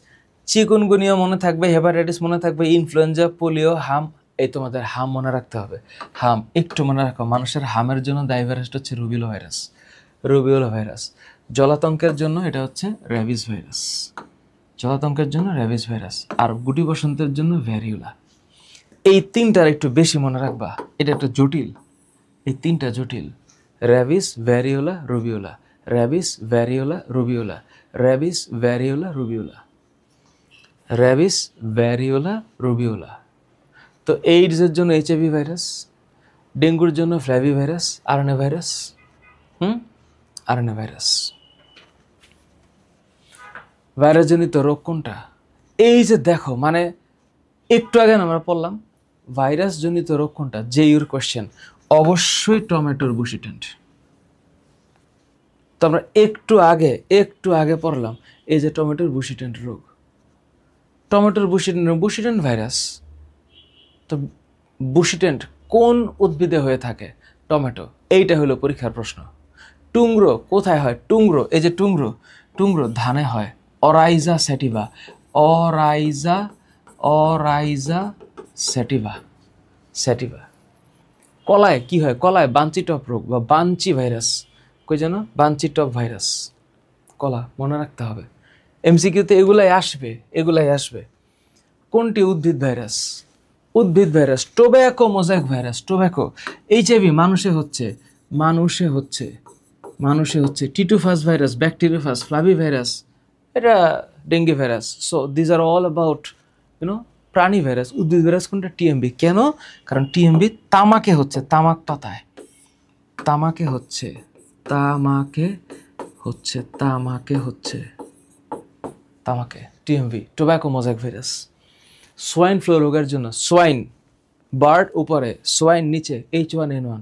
Speaker 1: chikungunya মনে থাকবে, হেপাটাইটিস মনে থাকবে, ইনফ্লুয়েঞ্জা, পোলিও, হাম। এই তোমাদের হাম মনে রাখতে হবে। হাম একটু মনে রাখো, মানুষের হামের জন্য দায়ী ভাইরাসটা হচ্ছে রুবিলো ভাইরাস, রুবিওলো ভাইরাস। জলাতঙ্কের জন্য এটা হচ্ছে র্যাবিস ভাইরাস, জলাতঙ্কের জন্য র্যাবিস ভাইরাস। আর গুটি বসন্তের জন্য ভ্যারিওলা। এই তিনটার একটু বেশি মনে রাখবা, এটা একটু জটিল, এই তিনটা জটিল। Rabies, variola, rubeola, rabies, variola, rubeola, rabies, variola, rubeola, rabies, variola, rubeola. তো এইডসের জন্য HIV ভাইরাস, ডেঙ্গুর জন্য flavivirus, RNA virus, RNA virus. ভাইরাসজনিত রোগ কোনটা? এই যে দেখো, মানে একটু আগে আমরা পড়লাম ভাইরাসজনিত রোগ কোনটা, যে ইউর কোশ্চেন, অবশ্যই টমেটোর বুশিটেন্ট। তো আমরা একটু আগে পড়লাম এই যে টমেটোর বুশিটেন্ট রোগ, টমেটোর বুশিটেন্ট ভাইরাস। তো বুশিটেন্ট কোন উদ্ভিদে হয়ে থাকে? টমেটো। এইটা হলো পরীক্ষার প্রশ্ন। টুংরো কোথায় হয়? টুংরো, এই যে টুংরো, টুংরো ধানে হয়, অরাইজা স্যাটিভা, অরাইজা, অরাইজা স্যাটিভা, স্যাটিভা। কলায় কি হয়? কলায় বাঞ্চি টপ রোগ বা বাঞ্চি ভাইরাস, কই যেন, বাঞ্চি টপ ভাইরাস, কলা মনে রাখতে হবে। MCQতে এগুলাই আসবে, এগুলাই আসবে। কোনটি উদ্ভিদ ভাইরাস? উদ্ভিদ virus tobacco mosaic virus. Tobacco. HIV মানুষে হচ্ছে টিটুফাস ভাইরাস, ব্যাকটেরিওফাস, ফ্লাভি ভাইরাস, এটা dengue virus. So these are all about প্রাণী ভাইরাস। উদ্ভিদ ভাইরাস কোনটা? টিএমবি। কেন? কারণ টিএমবি তামাকে হচ্ছে, তামাক পাতায় তামাকে হচ্ছে TMB, tobacco mosaic virus. Swine flu রোগের জন্য সোয়াইন বার্ড উপরে, সোয়াইন নিচে, H1N1,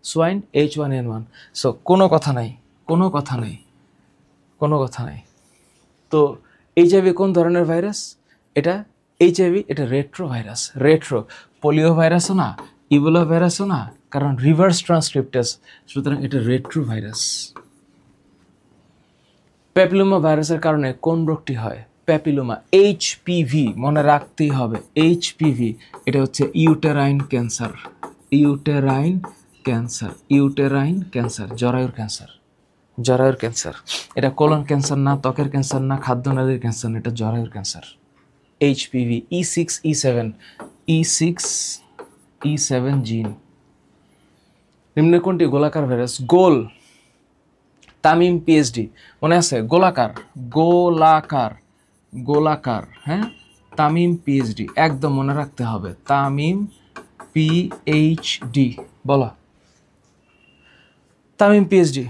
Speaker 1: সোয়াইন H1N1। সো কোনো কথা নাই। তো এইচআইভি কোন ধরনের ভাইরাস? এটা এইচআইভি, এটা রেট্রো ভাইরাস। রেট্রো, পোলিও ভাইরাসও না, ইবোলা ভাইরাসও না, কারণ রিভার্স ট্রান্সক্রিপ্টাস, সুতরাং এটা রেট্রো ভাইরাস। প্যাপিলোমা ভাইরাসের কারণে কোন রোগটি হয়? প্যাপিলোমা, এইচপিভি, মনে রাখতেই হবে। এইচপিভি এটা হচ্ছে ইউটেরাইন ক্যান্সার, জরায়ুর ক্যান্সার। এটা কোলন ক্যান্সার না, ত্বকের ক্যান্সার না, খাদ্যনালীর ক্যান্সার না, এটা জরায়ুর ক্যান্সার। এইচপিভি, E6, E7 জিন। নিম্নে কোনটি গোলাকার ভাইরাস? গোল, তামিম পিএইচডি, মনে আছে? গোলাকার, হ্যাঁ, তামিম পিএইচডি, একদম মনে রাখতে হবে। তামিম পিএইচডি, বলো তামিম পিএইচডি।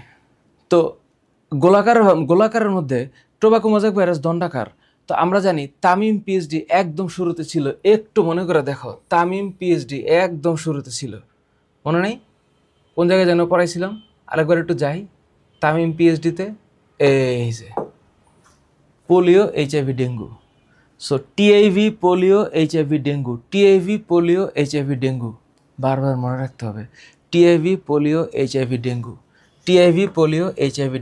Speaker 1: তো গোলাকারের মধ্যে টোব্যাকো মোজাইক ভাইরাস দণ্ডাকার। তো আমরা জানি তামিম পিএইচডি একদম শুরুতে ছিল। একটু মনে করে দেখো, তামিম পিএইচডি একদম শুরুতে ছিল, মনে নেই? কোন জায়গায় যেন পড়াইছিলাম, আরেকবার একটু যাই। তামিম পিএইচডিতে এই যে polio, HIV, dengue. So TIV, polio, HIV, dengue, বারবার মনে রাখতে হবে। TIV, polio, HIV,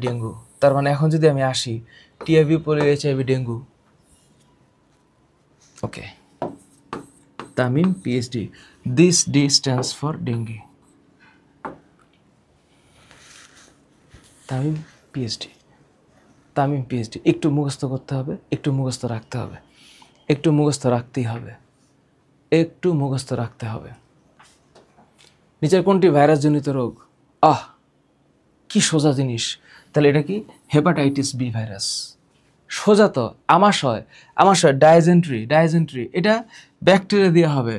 Speaker 1: dengue. তার মানে এখন যদি আমি আসি, TIV, polio, HIV, dengue, okay, Tamim PhD, this D stands for dengue. Tamim PhD, একটু মুখস্থ করতে হবে, একটু মুখস্থ রাখতে হবে। নিচের কোনটি ভাইরাসজনিত রোগ? কি সোজা জিনিস। তাহলে এটা কি? Hepatitis B virus. সোজা তো, আমাশয়, ডাইজেন্ট্রি, এটা ব্যাকটেরিয়া দেওয়া হবে,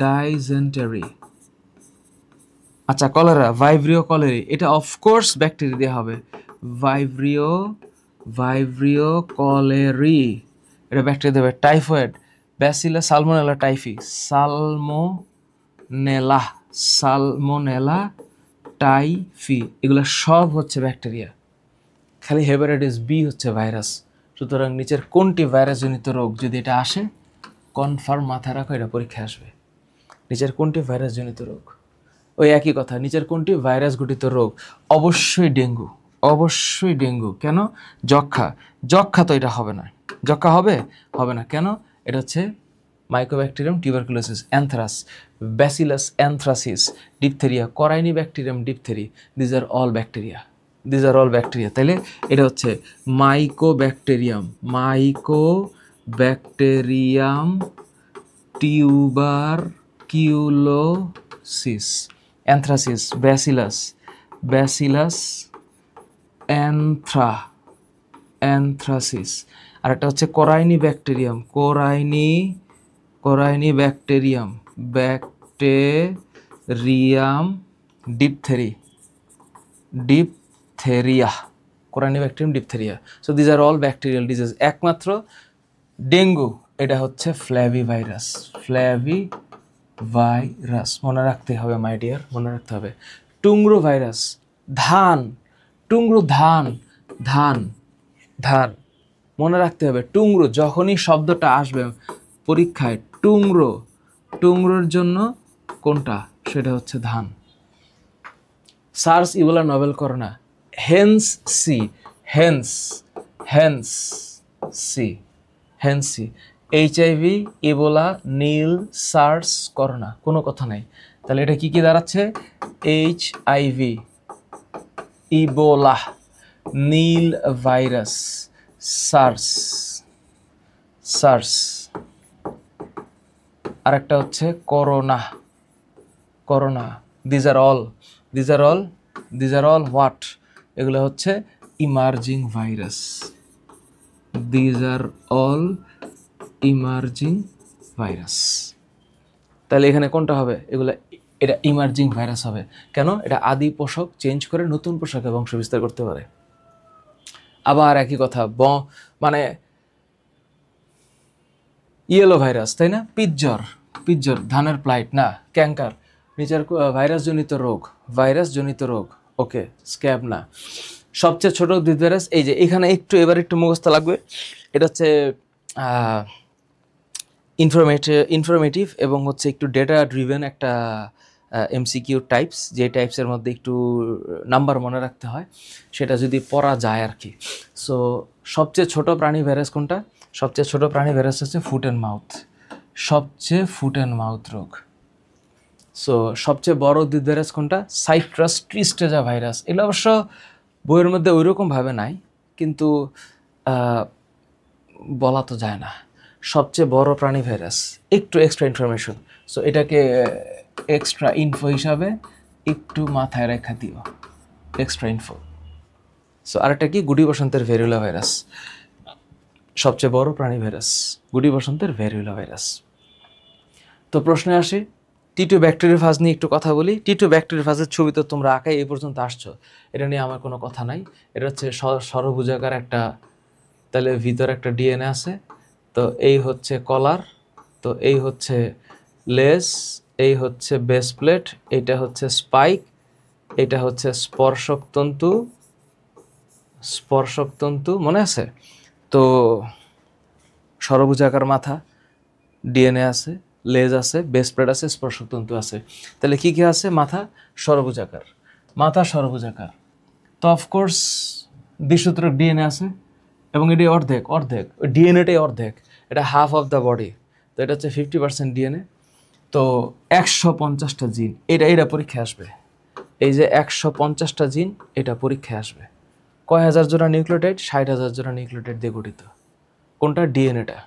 Speaker 1: ডাইজেন্টারি। আচ্ছা, কলেরা, ভাইব্রিও কলেরি, এটা অফকোর্স ব্যাকটেরিয়া দেওয়া হবে, ভাইব্রিও কলেরি, এটা ব্যাকটেরিয়া দেবে। Typhoid, bacillus salmonella typhi, salmonella typhi, এগুলো সব হচ্ছে ব্যাকটেরিয়া। খালি হেপাটাইটিস বি হচ্ছে ভাইরাস। সুতরাং নিচের কোনটি ভাইরাসজনিত রোগ? যদি এটা আসে, কনফার্ম মাথায় রাখো, এটা পরীক্ষায় আসবে। নিচের কোনটি ভাইরাসজনিত রোগ? ওই একই কথা, নিচের কোনটি ভাইরাস ঘটিত রোগ? অবশ্যই ডেঙ্গু। কেন? যক্ষা তো এটা হবে না। যক্ষা হবে না। কেন? এটা হচ্ছে mycobacterium tuberculosis, anthrax, bacillus anthracis, diphtheria, corynebacterium diphtheriae. These are all bacteria. তাহলে এটা হচ্ছে mycobacterium tuberculosis, anthracis, bacillus anthracis. আর একটা হচ্ছে corynebacterium diphtheria, corynebacterium diphtheria. So these are all bacterial disease. একমাত্র ডেঙ্গু, এটা হচ্ছে flabby virus, মনে রাখতে হবে মাই ডিয়ার, মনে রাখতে হবে। টুংরো ভাইরাস, ধান, মনে রাখতে হবে। টুংরো, যখনই শব্দটা আসবে পরীক্ষায়, টুংরোর জন্য কোনটা? সেটা হচ্ছে ধান। SARS, Ebola, novel corona, hence C. HIV, Ebola, Nile, SARS, corona, কোনো কথা নাই। তাহলে এটা কি দাঁড়াচ্ছে? HIV, Ebola, Nile virus, SARS, আরেকটা হচ্ছে corona, corona. These are all what? এগুলো হচ্ছে emerging virus. These are all emerging virus. তাহলে এখানে কোনটা হবে? এটা ইমার্জিং ভাইরাস হবে। কেন? এটা আদি পোষক চেঞ্জ করে নতুন পোষকে বংশ বিস্তার করতে পারে। আবার একই কথা, মানে ইয়েলো ভাইরাস, তাই না? পিজ্জর, ধানের প্লাইট না, ক্যাঙ্কার, নিচের ভাইরাস জনিত রোগ, ওকে, স্ক্যাব না। সবচেয়ে ছোট উদ্ভিদ ভাইরাস, এই যে এখানে এবার একটু মুখস্থ লাগবে, এটা হচ্ছে ইনফরমেটিভ এবং হচ্ছে একটু ডেটা ড্রিভেন একটা এমসিকিউ টাইপস, যে টাইপসের মধ্যে একটু নাম্বার মনে রাখতে হয়, সেটা যদি পড়া যায় আর কি। সো সবচেয়ে ছোট প্রাণী ভাইরাস কোনটা? সবচেয়ে ছোট প্রাণী ভাইরাস হচ্ছে ফুট অ্যান্ড মাউথ রোগ। সো সবচেয়ে বড় উদ্ভিদ ভাইরাস কোনটা? Citrus tristeza virus. এগুলো অবশ্য বইয়ের মধ্যে ওইরকমভাবে নাই, কিন্তু বলা তো যায় না। সবচেয়ে বড় প্রাণী ভাইরাস, একটু এক্সট্রা ইনফরমেশন, সো এটাকে এক্সট্রা ইনফো হিসাবে একটু মাথায় রেখা দিও, এক্সট্রা ইনফো। সো আরেকটা কি? গুটি বসন্তের ভেরিওলা ভাইরাস, সবচেয়ে বড় প্রাণী ভাইরাস, গুটি বসন্তের ভেরিওলা ভাইরাস। তো প্রশ্নে আসি, টিটু ব্যাকটেরিওফাজ নিয়ে একটু কথা বলি। টিটু ব্যাকটেরিওফাজের ছবি তো তোমরা আঁকাই এই পর্যন্ত আসছো, এটা নিয়ে আমার কোনো কথা নাই। এটা হচ্ছে ষড়ভুজাকার একটা, তাহলে ভিতরে একটা ডিএনএ আছে, তো এই হচ্ছে কলার, তো এই হচ্ছে লেজ, এই হচ্ছে বেস প্লেট, এটা হচ্ছে স্পাইক, এটা হচ্ছে স্পর্শক তন্তু, মনে আছে তো? ষড়ভুজাকার মাথা, ডিএনএ আছে, লেজ আছে, বেস প্লেট আছে, স্পর্শক তন্তু আছে। তাহলে কি কি আছে? মাথা ষড়ভুজাকার, তো অফকোর্স দ্বিসূত্রক ডিএনএ আছে, এবং এটি অর্ধেক, ডিএনএটাই অর্ধেক, এটা হাফ অফ দ্য বডি, তো এটা হচ্ছে 50% ডিএনএ। তো 150টা জিন, এটা পরীক্ষায় আসবে। এই যে 150টা জিন, এটা পরীক্ষায় আসবে। কয় হাজার জোড়া নিউক্লিওটাইড? 60,000 জোড়া নিউক্লিওটাইড দিয়ে গঠিত। কোনটা? ডিএনএটা।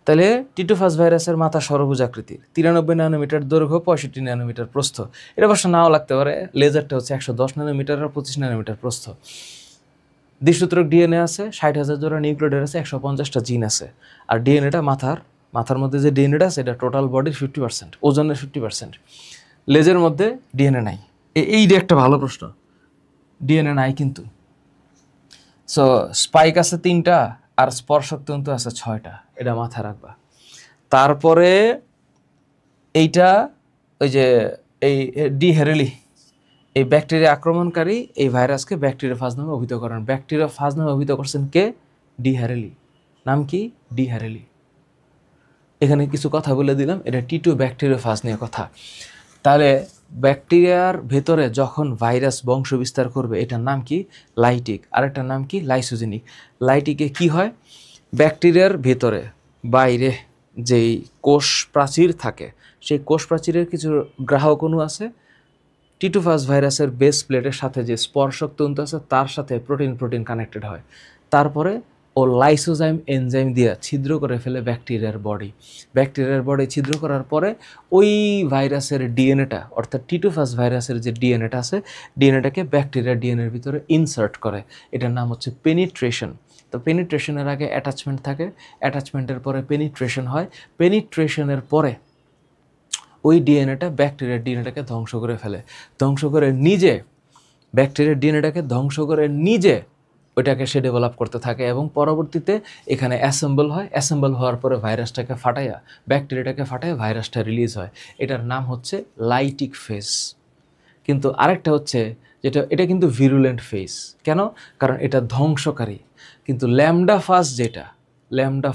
Speaker 1: তাহলে টিটোফাস ভাইরাসের মাথা ষড়ভুজাকৃতির, 93 ন্যানোমিটার দৈর্ঘ্য, 65 ন্যানোমিটার প্রস্থ। এটা অবশ্য নাও লাগতে পারে, লেজারটা হচ্ছে 110 ন্যানোমিটার আর 25 ন্যানোমিটার প্রস্থ। দ্বিসূত্রক ডিএনএ আছে, 60,000 জোড়া নিউক্লিওটাইড আছে, 150টা জিন আছে। আর ডিএনএটা মাথার মধ্যে যে ডিএনএটা আছে, এটা টোটাল বডির 50%, ওজনের 50%। লেজের মধ্যে ডিএনএ নাই। এই একটা ভালো প্রশ্ন, ডিএনএ নাই কিন্তু। সো স্পাইক আছে 3টা, আর স্পর্শক তন্তু আছে 6টা, এটা মাথায় রাখবা। তারপরে এইটা, ওই যে এই ডি হেরেলি, এই ব্যাকটেরিয়া আক্রমণকারী এই ভাইরাসকে ব্যাকটেরিওফাজ নামে অভিহিত করেন। ব্যাকটেরিওফাজ নামে অভিহিত করছেন কে? ডি হেরেলি। নাম কি? ডি হেরেলি। এখানে কিছু কথা বলে দিলাম, এটা টিটু ব্যাকটেরিওফাজ নিয়ে কথা। তাহলে ব্যাকটেরিয়ার ভেতরে যখন ভাইরাস বংশ বিস্তার করবে, এটার নাম কি? লাইটিক। আরেকটার নাম কি? লাইসোজেনিক। লাইটিকে কি হয়? ব্যাকটেরিয়ার ভেতরে বাইরে যেই কোষ প্রাচীর থাকে, সেই কোষ প্রাচীরের কিছু গ্রাহক অণু আছে, টিটোফাস ভাইরাসের বেস প্লেটের সাথে যে স্পর্শক তন্তু আছে, তার সাথে প্রোটিন কানেক্টেড হয়। তারপরে ও লাইসোজাইম এনজাইম দিয়ে ছিদ্র করে ফেলে ব্যাকটেরিয়ার বডি ছিদ্র করার পরে ওই ভাইরাসের ডিএনএটা, অর্থাৎ টিটোফাস ভাইরাসের যে ডিএনএটা আছে, ডিএনএটাকে ব্যাকটেরিয়ার ডিএনএর ভিতরে ইনসার্ট করে। এটার নাম হচ্ছে পেনিট্রেশন। তো পেনিট্রেশনের আগে অ্যাটাচমেন্ট থাকে, অ্যাটাচমেন্টের পরে পেনিট্রেশন হয়, পেনিট্রেশনের পরে ওই ডিএনএটা ব্যাকটেরিয়ার ডিএনএটাকে ধ্বংস করে ফেলে, ব্যাকটেরিয়ার ডিএনএটাকে ধ্বংস করে নিজে ওইটাকে সে ডেভেলপ করতে থাকে, এবং পরবর্তীতে এখানে অ্যাসেম্বল হওয়ার পরে ভাইরাসটাকে ফাটাইয়া, ব্যাকটেরিয়াটাকে ফাটাইয়া ভাইরাসটা রিলিজ হয়। এটার নাম হচ্ছে লাইটিক ফেজ। কিন্তু আরেকটা হচ্ছে এটা কিন্তু ভিরুলেন্ট ফেজ। কেন? কারণ এটা ধ্বংসকারী। কিন্তু ল্যামডা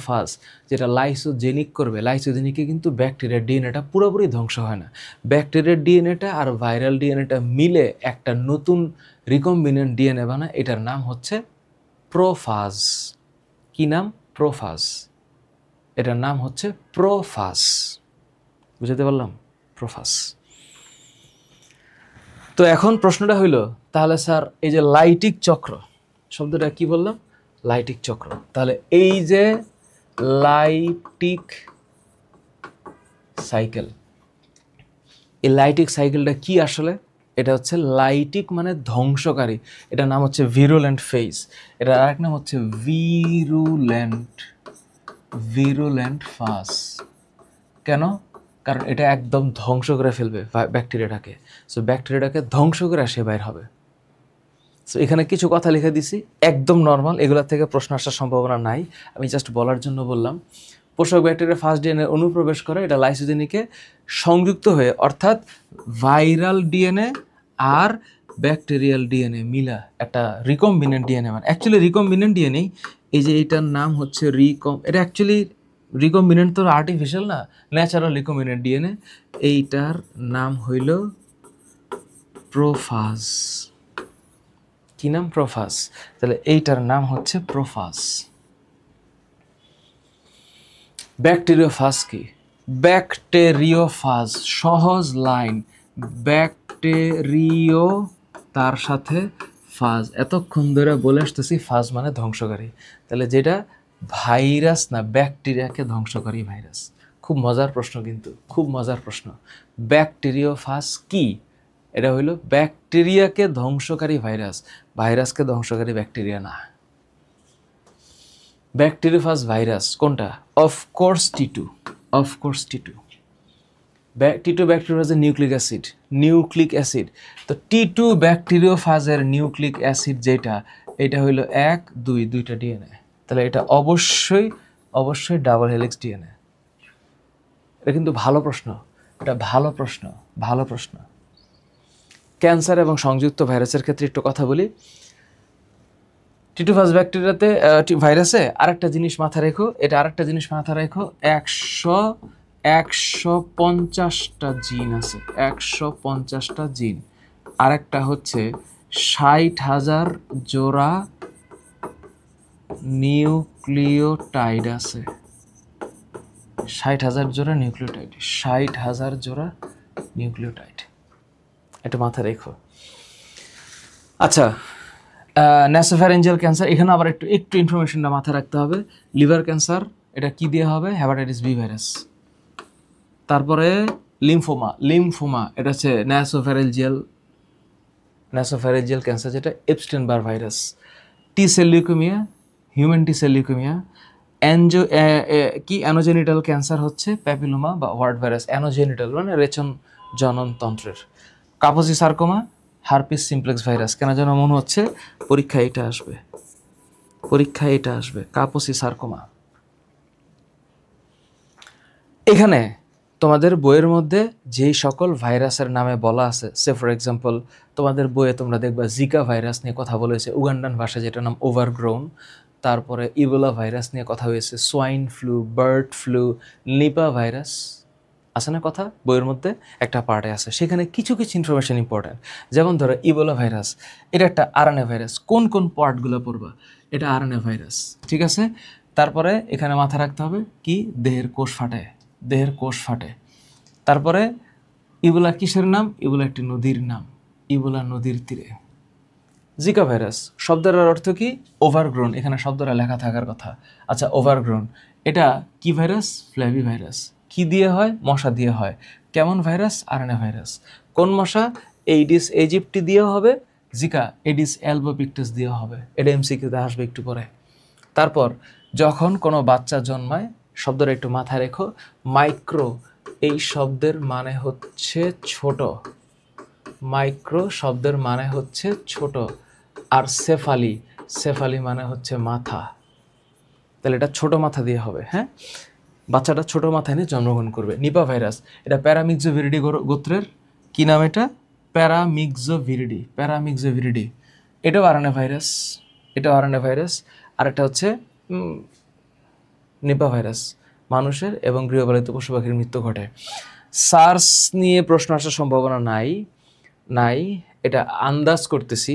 Speaker 1: ফাজ যেটা লাইসোজেনিক করবে, লাইসোজেনিকে কিন্তু ব্যাকটেরিয়ার ডিএনএটা পুরোপুরি ধ্বংস হয় না। ব্যাকটেরিয়ার ডিএনএটা আর ভাইরাল ডিএনএটা মিলে একটা নতুন রিকম্বিনেন্ট ডিএনএ বানায়, এটার নাম হচ্ছে প্রোফাজ। কি নাম? প্রোফাজ। এটার নাম হচ্ছে প্রোফাজ। বুঝতে পারলাম? প্রোফাজ। তো এখন প্রশ্নটা হইল, তাহলে স্যার এই যে লাইটিক চক্র শব্দটা কি বললাম? লাইটিক চক্র। তাহলে এই যে লাইটিক সাইকেল। এই লাইটিক সাইকেলটা কি আসলে? এটা হচ্ছে লাইটিক মানে ধ্বংসকারী, এটার নাম হচ্ছে ভিরুলেন্ট ফেজ, এটার আরেক নাম হচ্ছে ভিরুলেন্ট ফাস। কেন? কারণ এটা একদম ধ্বংস করে ফেলবে ব্যাকটেরিয়াটাকে। সো ব্যাকটেরিয়াটাকে ধ্বংস করে সে বাইর হবে। সো এখানে কিছু কথা লিখে দিছি, একদম নর্মাল, এগুলোর থেকে প্রশ্ন আসার সম্ভাবনা নাই, আমি জাস্ট বলার জন্য বললাম। পোষক ব্যাকটেরিয়া ফার্স্ট ডিএনএ অনুপ্রবেশ করে, এটা লাইসোজেনিকে সংযুক্ত হয়ে, অর্থাৎ ভাইরাল ডিএনএ আর ব্যাকটেরিয়াল ডিএনএ মিলা একটা রিকম্বিনেন্ট ডিএনএ, মানে অ্যাকচুয়ালি রিকম্বিনেন্ট ডিএনএ। এই যে এটার নাম হচ্ছে এটা অ্যাকচুয়ালি রিকম্বিনেন্ট তো আর্টিফিশিয়াল না, ন্যাচারাল রিকম্বিনেন্ট ডিএনএ। এইটার নাম হইল প্রোফাজ। কি নাম? প্রোফাজ। তাহলে এইটার নাম হচ্ছে প্রোফাজ। ব্যাকটেরিওফাজ কি? ব্যাকটেরিওফাজ, সহজ লাইন, ব্যাকটেরিও তার সাথে ফাজ, এতক্ষণ ধরে বলে আসতেছি ফাজ মানে ধ্বংসকারী। তাহলে যেটা ভাইরাস না, ব্যাকটেরিয়াকে ধ্বংসকারী ভাইরাস। খুব মজার প্রশ্ন, কিন্তু খুব মজার প্রশ্ন। ব্যাকটেরিওফাজ কি? এটা হইল ব্যাকটেরিয়াকে ধ্বংসকারী ভাইরাস, ভাইরাসকে ধ্বংসকারী ব্যাকটেরিয়া না। ব্যাকটেরিওফাজ ভাইরাস কোনটা? Of course T two, of course T two. T two ব্যাকটেরিওফাজের নিউক্লিক অ্যাসিড। তো টি2 ব্যাকটেরিওফাজের নিউক্লিক অ্যাসিড যেটা, এটা হইল 1, 2, দুইটা ডিএনএ। তাহলে এটা অবশ্যই ডাবল হেলিক্স ডিএনএ। এটা কিন্তু ভালো প্রশ্ন, এটা ভালো প্রশ্ন। ক্যান্সার এবং সংযুক্ত ভাইরাসের ক্ষেত্রে একটু কথা বলি। টি2 ফাজ ব্যাকটেরিয়াতে ভাইরাসে আরেকটা জিনিস মাথায় রেখো, এটা আরেকটা জিনিস মাথায় রেখো, 150টা জিন আছে, 150টা জিন। আরেকটা হচ্ছে 60,000 জোড়া নিউক্লিওটাইড আছে, 60,000 জোড়া নিউক্লিওটাইড, 60,000 জোড়া নিউক্লিওটাইড। এটা মাথায় রেখো। আচ্ছা, ন্যাসোফ্যারিঞ্জিয়াল ক্যান্সার, এখানে আবার একটু ইনফরমেশনটা মাথায় রাখতে হবে। লিভার ক্যান্সার, এটা কি দিয়ে হবে? Hepatitis B virus. তারপরে লিম্ফোমা, এটা হচ্ছে ন্যাসোফ্যারিঞ্জিয়াল ক্যান্সার, যেটা Epstein Barr virus. T cell leukaemia, human T cell leukaemia. Anogenital cancer হচ্ছে প্যাপিলোমা বা ওয়ার্ড ভাইরাস, অ্যানোজেনিটাল মানে রেচন জননতন্ত্রের। Kaposi sarcoma, herpes simplex virus. কেন যেন মনে হচ্ছে পরীক্ষায় এটা আসবে, কাপোসি সার্কোমা। এখানে তোমাদের বইয়ের মধ্যে যেই সকল ভাইরাসের নামে বলা আছে, সে ফর এক্সাম্পল তোমাদের বইয়ে তোমরা দেখবা জিকা ভাইরাস নিয়ে কথা বলেছে উগান্ডান ভাষায়, যেটার নাম ওভারগ্রোন। তারপরে ইবোলা ভাইরাস নিয়ে কথা হয়েছে, swine flu, bird flu, Nipah virus আছে না কথা বইয়ের মধ্যে, একটা পার্টে আছে। সেখানে কিছু ইনফরমেশন ইম্পর্টেন্ট, যেমন ধরো ইবোলা ভাইরাস, এটা একটা আরএনএ ভাইরাস। কোন পার্টগুলো পড়বা? এটা আরএনএ ভাইরাস, ঠিক আছে। তারপরে এখানে মাথা রাখতে হবে কি, দেহের কোষ ফাটে। তারপরে ইবোলা কিসের নাম? ইবোলা একটি নদীর নাম, ইবোলা নদীর তীরে। জিকা ভাইরাস শব্দের অর্থ কি? ওভারগ্রোন, এখানে শব্দটা লেখা থাকার কথা। আচ্ছা, ওভারগ্রোন এটা কি ভাইরাস? Flabby virus. কি দিয়ে হয়? মশা দিয়ে হয়। কেমন ভাইরাস? RNA virus. কোন মশা? এইডিস ইজিপ্টি দিয়ে হবে, জিকা এডিস অ্যালবোপিক্টাস দিয়ে হবে। এটা এমসিকিউতে আসবে একটু পরে। তারপর যখন কোনো বাচ্চা জন্মায়, শব্দটা একটু মাথায় রেখো, মাইক্রো, এই শব্দের মানে হচ্ছে ছোট, মাইক্রো শব্দের মানে হচ্ছে ছোট। আর সেফালি মানে হচ্ছে মাথা, তাহলে এটা ছোট মাথা দিয়ে হবে। হ্যাঁ, বাচ্চাটা ছোট মাথায় নিয়ে জন্মগ্রহণ করবে। নিপা ভাইরাস, এটা প্যারামিক্সোভিরিডি গোত্রের। কি নাম এটা? প্যারামিক্সোভিরিডি। এটাও আরএনএ ভাইরাস। আর একটা হচ্ছে নিপা ভাইরাস, মানুষের এবং গৃহপালিত পশু পাখির মৃত্যু ঘটে। সার্স নিয়ে প্রশ্ন আসার সম্ভাবনা নাই, এটা আন্দাজ করতেছি,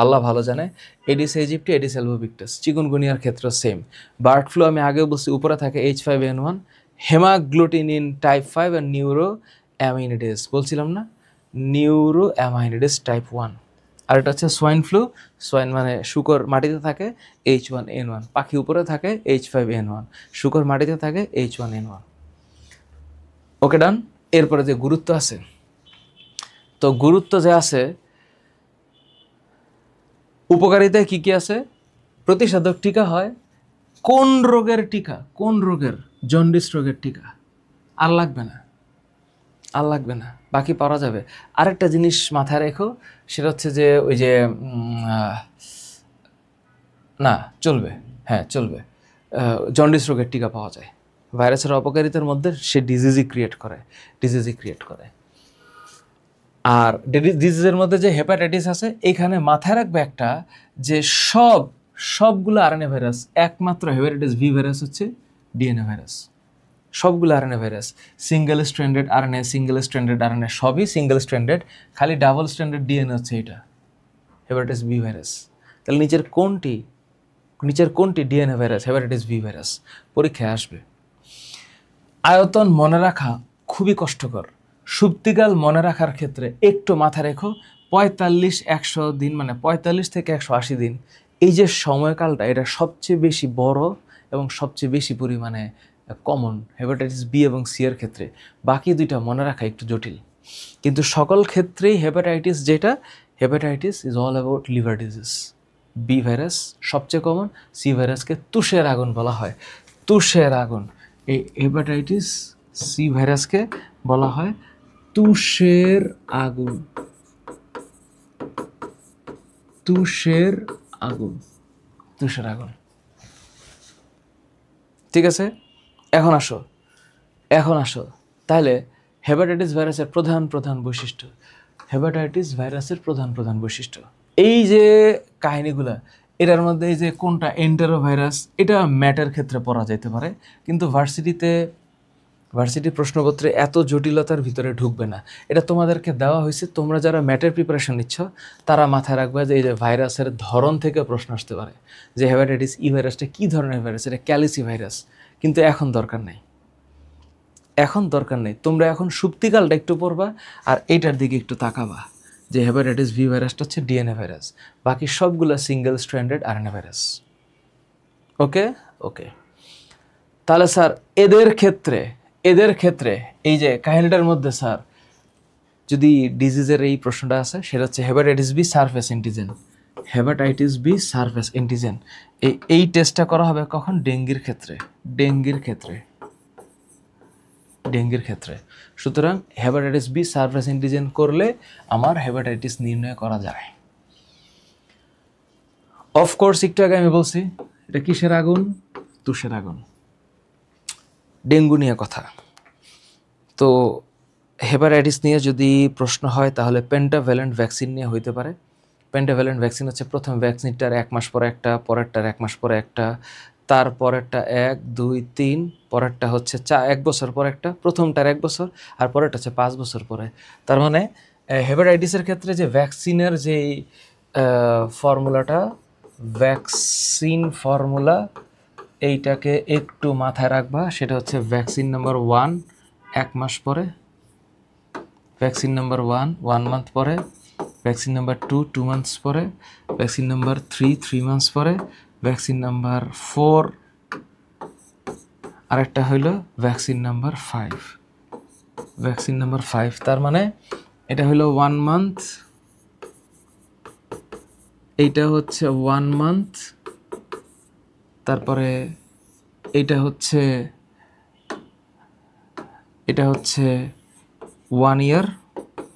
Speaker 1: আল্লাহ ভালো জানে। Aedes aegypti, Aedes albopictus. চিকুনগুনিয়ার ক্ষেত্রে সেম। বার্ড ফ্লু আমি আগেও বলছি, উপরে থাকে H5N1, হেমাগ্লুটিনিন টাইপ 5 আর নিউরো অ্যামাইনিডেস, বলছিলাম না, নিউরো অ্যামাইনিডেস টাইপ 1। আর এটা হচ্ছে সোয়াইন ফ্লু। সোয়াইন মানে শুকর মাটিতে থাকে H1N1, পাখি উপরে থাকে H5N1, শুকর মাটিতে থাকে H1N1। ওকে ডান। এরপরে যে গুরুত্ব আছে, তো গুরুত্ব যে আছে, উপকারিতায় কি কি আছে? প্রতিষেধক টিকা হয়। কোন রোগের টিকা? কোন রোগের? জন্ডিস রোগের টিকা। আর লাগবে না, আর লাগবে না, বাকি পাওয়া যাবে। আরেকটা জিনিস মাথায় রেখো, সেটা হচ্ছে যে ওই যে না চলবে, হ্যাঁ চলবে, জন্ডিস রোগের টিকা পাওয়া যায়। ভাইরাসের অপকারিতার মধ্যে সে ডিজিজই ক্রিয়েট করে। আর ডিজিজের মধ্যে যে হেপাটাইটিস আছে, এখানে মাথায় রাখবে একটা, যে সবগুলো আরএনএ ভাইরাস, একমাত্র হেপাটাইটিস বি ভাইরাস হচ্ছে ডিএনএ ভাইরাস। সবগুলো RNA virus, single stranded RNA সবই সিঙ্গেল স্ট্র্যান্ডেড, খালি ডাবল স্ট্র্যান্ডেড ডিএনএ হচ্ছে এটা হেপাটাইটিস বি ভাইরাস। তাহলে নিচের কোনটি DNA virus? Hepatitis B virus. পরীক্ষায় আসবে। আয়তন মনে রাখা খুবই কষ্টকর। সুপ্তিকাল মনে রাখার ক্ষেত্রে একটু মাথা রেখো, 45-100 দিন, মানে 45 থেকে 180 দিন, এই যে সময়কালটা, এটা সবচেয়ে বেশি বড় এবং সবচেয়ে বেশি পরিমাণে কমন হেপাটাইটিস বি এবং সি এর ক্ষেত্রে। বাকি দুইটা মনে রাখা একটু জটিল, কিন্তু সকল ক্ষেত্রেই hepatitis is all about liver disease. B virus সবচেয়ে কমন, সি ভাইরাসকে তুষের আগুন বলা হয়। তুষের আগুন, এই হেপাটাইটিস সি ভাইরাসকে বলা হয় তুষের আগুন। ঠিক আছে, এখন আসো তাহলে হেপাটাইটিস ভাইরাসের প্রধান বৈশিষ্ট্য, এই যে কাহিনীগুলা, এটার মধ্যে এই যে কোনটা এন্টেরো ভাইরাস, এটা ম্যাটের ক্ষেত্রে পড়া যেতে পারে, কিন্তু ভার্সিটি প্রশ্নপত্রে এত জটিলতার ভিতরে ঢুকবে না। এটা তোমাদেরকে দেওয়া হয়েছে, তোমরা যারা ম্যাটের প্রিপারেশন নিচ্ছ তারা মাথায় রাখবে যে এই যে ভাইরাসের ধরন থেকে প্রশ্ন আসতে পারে, যে হেপাটাইটিস ই ভাইরাসটা কী ধরনের ভাইরাস, এটা ক্যালিসি ভাইরাস। কিন্তু এখন দরকার নেই, তোমরা এখন সুপ্তিকালটা একটু পড়বা আর এইটার দিকে একটু তাকাবা, যে হেপাটাইটিস ভি ভাইরাসটা হচ্ছে ডিএনএ ভাইরাস, বাকি সবগুলো সিঙ্গেল স্ট্র্যান্ডেড আরএনএ ভাইরাস। ওকে। তাহলে স্যার এদের ক্ষেত্রে এই যে কাহিনীটার মধ্যে স্যার যদি ডিজিজের এই প্রশ্নটা আছে, সেটা হচ্ছে হেপাটাইটিস বি সারফেস অ্যান্টিজেন। এই টেস্টটা করা হবে কখন? ডেঙ্গির ক্ষেত্রে। সুতরাং হেপাটাইটিস বি সারফেস অ্যান্টিজেন করলে আমার হেপাটাইটিস নির্ণয় করা যায়। অফকোর্স একটু আগে আমি বলছি এটা কিসের আগুন? তুষের আগুন। ডেঙ্গু নিয়ে কথা, তো হেপাটাইটিস নিয়ে যদি প্রশ্ন হয় তাহলে পেন্টাভ্যালেন্ট ভ্যাকসিন নিয়ে হইতে পারে। পেন্টাভ্যালেন্ট ভ্যাকসিন হচ্ছে প্রথম ভ্যাকসিনটার 1 মাস পরে একটা, পরেরটার 1 মাস পরে একটা, তারপরেরটা 1, 2, 3, পরেরটা হচ্ছে 1 বছর পরে একটা, প্রথমটার 1 বছর আর পরেরটা হচ্ছে 5 বছর পরে। তার মানে হেপাটাইটিসের ক্ষেত্রে যে ভ্যাকসিনের যেই ফর্মুলাটা, ভ্যাকসিন ফর্মুলা, এইটাকে একটু মাথায় রাখবা। সেটা হচ্ছে ভ্যাকসিন নাম্বার 1 1 মাস পরে, ভ্যাকসিন নাম্বার 1 মান্থ পরে, ভ্যাকসিন নাম্বার 2 মান্থস পরে, ভ্যাকসিন নাম্বার 3 মান্থস পরে, ভ্যাকসিন নাম্বার 4, আরেকটা হইল ভ্যাকসিন নাম্বার 5। তার মানে এটা হইল 1 মান্থ, এইটা হচ্ছে 1 মান্থ, তারপরে এটা হচ্ছে 1 ইয়ার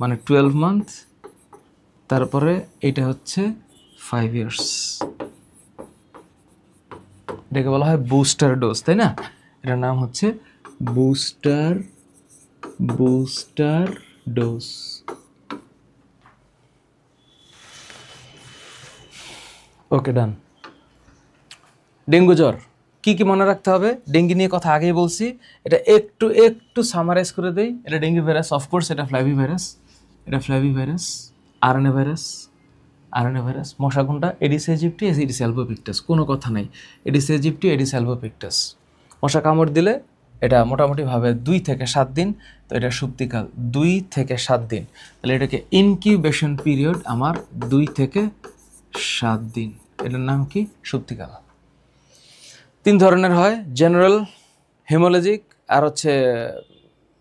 Speaker 1: মানে 12 মান্থ, তারপরে এটা হচ্ছে 5 ইয়ার্স। এটাকে বলা হয় বুস্টার ডোজ, তাই না? এটার নাম হচ্ছে বুস্টার ডোজ। ওকে ডান। ডেঙ্গু জ্বর কি মনে রাখতে হবে? ডেঙ্গি নিয়ে কথা আগেই বলছি, এটা একটু সামারাইজ করে দেই। এটা ডেঙ্গি ভাইরাস, অফকোর্স এটা ফ্ল্যাভি ভাইরাস, আরএনএ ভাইরাস। মশা কোনটা? এডিস ইজিপ্টি, এডিস অ্যালবোপিক্টাস, কোনো কথা নাই। Aedes aegypti, Aedes albopictus. মশা কামড় দিলে এটা মোটামুটিভাবে 2 থেকে 7 দিন। তো এটা সুপ্তিকাল 2 থেকে 7 দিন, তাহলে এটাকে ইনকিউবেশন পিরিয়ড আমার 2 থেকে 7 দিন। এটার নাম কি? সুপ্তিকাল। 3 ধরনের হয়, জেনারেল, হেমোরেজিক আর হচ্ছে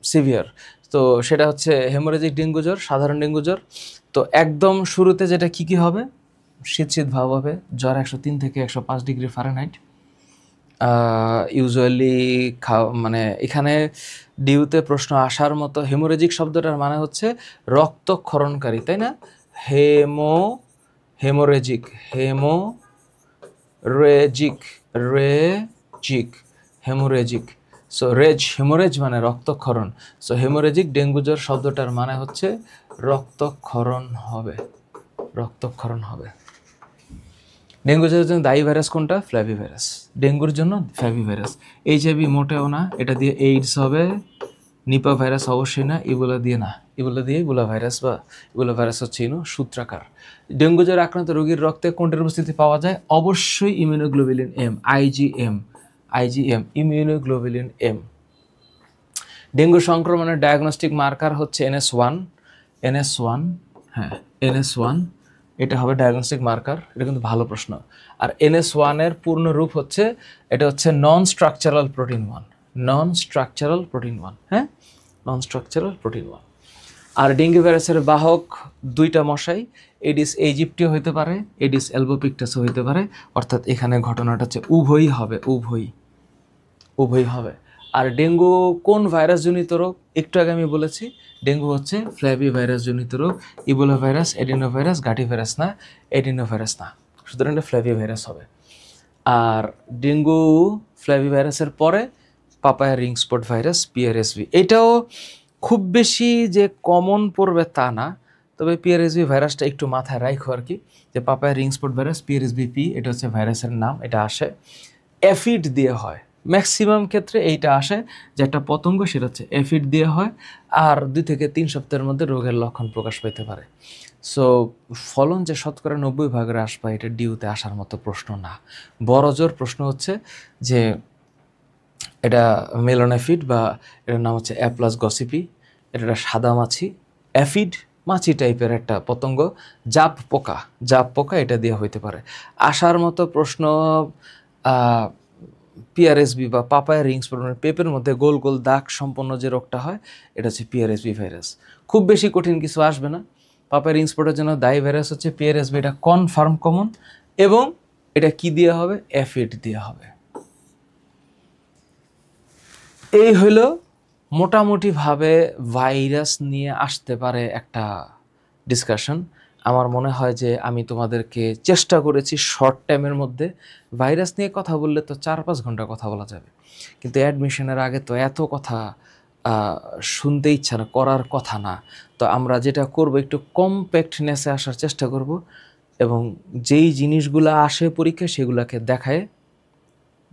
Speaker 1: সিভিয়ার। তো সেটা হচ্ছে হেমোরেজিক ডেঙ্গু জ্বর, সাধারণ ডেঙ্গু জ্বর। তো একদম শুরুতে যেটা কি হবে, শীত ভাব হবে, জ্বর 103 থেকে 105 ডিগ্রি ফারেনহাইট। ইউজুয়ালি মানে এখানে ডিউতে প্রশ্ন আসার মতো, হেমোরেজিক শব্দটার মানে হচ্ছে রক্তক্ষরণকারী, তাই না? Haemorrhagic haemorrhagic. সো হেমোরেজ মানে রক্তক্ষরণ। সো হেমোরেজিক ডেঙ্গু জ্বর শব্দটার মানে হচ্ছে রক্তক্ষরণ হবে। ডেঙ্গু জ্বরের জন্য দায়ী ভাইরাস কোনটা? ফ্ল্যাভিভাইরাস। ডেঙ্গুর জন্য ফ্ল্যাভিভাইরাস। এইচআইভি মোটেও না, এটা দিয়ে এইডস হবে। নিপা ভাইরাস অবশ্যই না, ইবোলা দিয়ে না, ইবোলা দিয়ে ইবোলা ভাইরাস হচ্ছে সূত্রাকার। ডেঙ্গু জ্বরে আক্রান্ত রোগীর রক্তে কোনটার উপস্থিতি পাওয়া যায়? অবশ্যই immunoglobulin M, IgM, immunoglobulin M. Dengue সংক্রমণের ডায়াগনস্টিক মার্কার হচ্ছে NS1, এটা হবে ডায়াগনস্টিক মার্কার। এটা কিন্তু ভালো প্রশ্ন। আর NS1 এর পূর্ণ রূপ হচ্ছে, এটা হচ্ছে নন স্ট্রাকচারাল প্রোটিন 1। হ্যাঁ, নন স্ট্রাকচারাল প্রোটিন 1। আর ডেঙ্গু ভাইরাসের বাহক 2টা মশাই, এডিস ইজিপ্টিও হইতে পারে, এডিস অ্যালবোপিক্টাসও হইতে পারে। অর্থাৎ এখানে ঘটনাটা হচ্ছে উভয়ই হবে। আর ডেঙ্গু কোন ভাইরাস জনিত রোগ? একটু আগে আমি বলেছি, ডেঙ্গু হচ্ছে ফ্ল্যাভি ভাইরাস জনিত রোগ। ইবোলা ভাইরাস, এডিনোভাইরাস, গাটি ভাইরাস না, এডিনোভাইরাস না, সুতরাং এটা ফ্ল্যাভি ভাইরাস হবে। আর ডেঙ্গু ফ্ল্যাভি ভাইরাসের পরে papaya ring spot virus, PRSV। এটাও খুব বেশি যে কমন পড়বে তা না, তবে PRSV ভাইরাসটা একটু মাথায় রাখো আর কি, যে papaya ring spot virus, PRSVP, এটা হচ্ছে ভাইরাসের নাম। এটা আসে অ্যাফিড দিয়ে হয়, ম্যাক্সিমাম ক্ষেত্রে এইটা আসে যে একটা পতঙ্গ, সেটা হচ্ছে অ্যাফিড দিয়ে হয়। আর 2 থেকে 3 সপ্তাহের মধ্যে রোগের লক্ষণ প্রকাশ পেতে পারে। সো ফলন যে শতকরা 90% হ্রাস পায়, এটা ডিউতে আসার মতো প্রশ্ন না। বড় জোর প্রশ্ন হচ্ছে যে এটা মেলোনাফিড বা এটার নাম হচ্ছে অ্যাপ্লাস গসিপি, এটা একটা সাদা মাছি, অ্যাফিড মাছি টাইপের একটা পতঙ্গ, জাপ পোকা, এটা দিয়ে হইতে পারে। আসার মতো প্রশ্ন PRSV বা পাপায়া রিং স্পট, পেঁপের মধ্যে গোল গোল দাগ সম্পন্ন যে রোগটা হয়, এটা হচ্ছে PRSV ভাইরাস। খুব বেশি কঠিন কিছু আসবে না। পাপায়া রিং স্পটের জন্য দায়ী ভাইরাস হচ্ছে PRSV, এটা কনফার্ম কমন। এবং এটা কি দিয়ে হবে? অ্যাফিড দিয়ে হবে। এই হলো মোটামুটিভাবে ভাইরাস নিয়ে আসতে পারে একটা ডিসকাশন। আমার মনে হয় যে আমি তোমাদেরকে চেষ্টা করেছি শর্ট টাইমের মধ্যে। ভাইরাস নিয়ে কথা বললে তো 4-5 ঘন্টা কথা বলা যাবে, কিন্তু অ্যাডমিশনের আগে তো এত কথা শুনতে ইচ্ছা না, করার কথা না। তো আমরা যেটা করব, একটু কম্প্যাক্টনেসে আসার চেষ্টা করব, এবং যেই জিনিসগুলো আসে পরীক্ষায় সেগুলোকে দেখায়,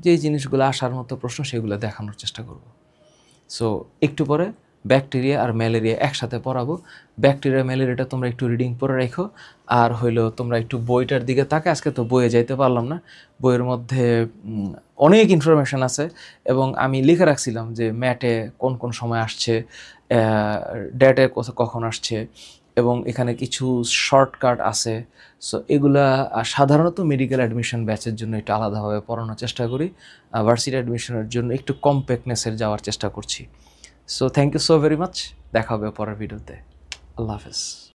Speaker 1: যেই জিনিসগুলো আসার মতো প্রশ্ন সেগুলো দেখানোর চেষ্টা করব। সো একটু পরে ব্যাকটেরিয়া আর ম্যালেরিয়া একসাথে পড়াবো। ব্যাকটেরিয়া ম্যালেরিয়াটা তোমরা একটু রিডিং পড়ে রাখো। আর হইলো তোমরা একটু বইটার দিকে তাকে, আজকে তো বইয়ে যাইতে পারলাম না, বইয়ের মধ্যে অনেক ইনফরমেশান আছে, এবং আমি লিখে রাখছিলাম যে ম্যাটে কোন কোন সময় আসছে, ডেটে কখন আসছে, এবং এখানে কিছু শর্টকাট আছে। সো এগুলা সাধারণত মেডিকেল অ্যাডমিশন ব্যাচের জন্য একটু আলাদাভাবে পড়ানোর চেষ্টা করি, ভার্সিটি অ্যাডমিশনের জন্য একটু কম্প্যাক্টনেসের যাওয়ার চেষ্টা করছি। So thank you so very much. দেখা হবে পরের ভিডিওতে। আল্লাহ হাফেজ।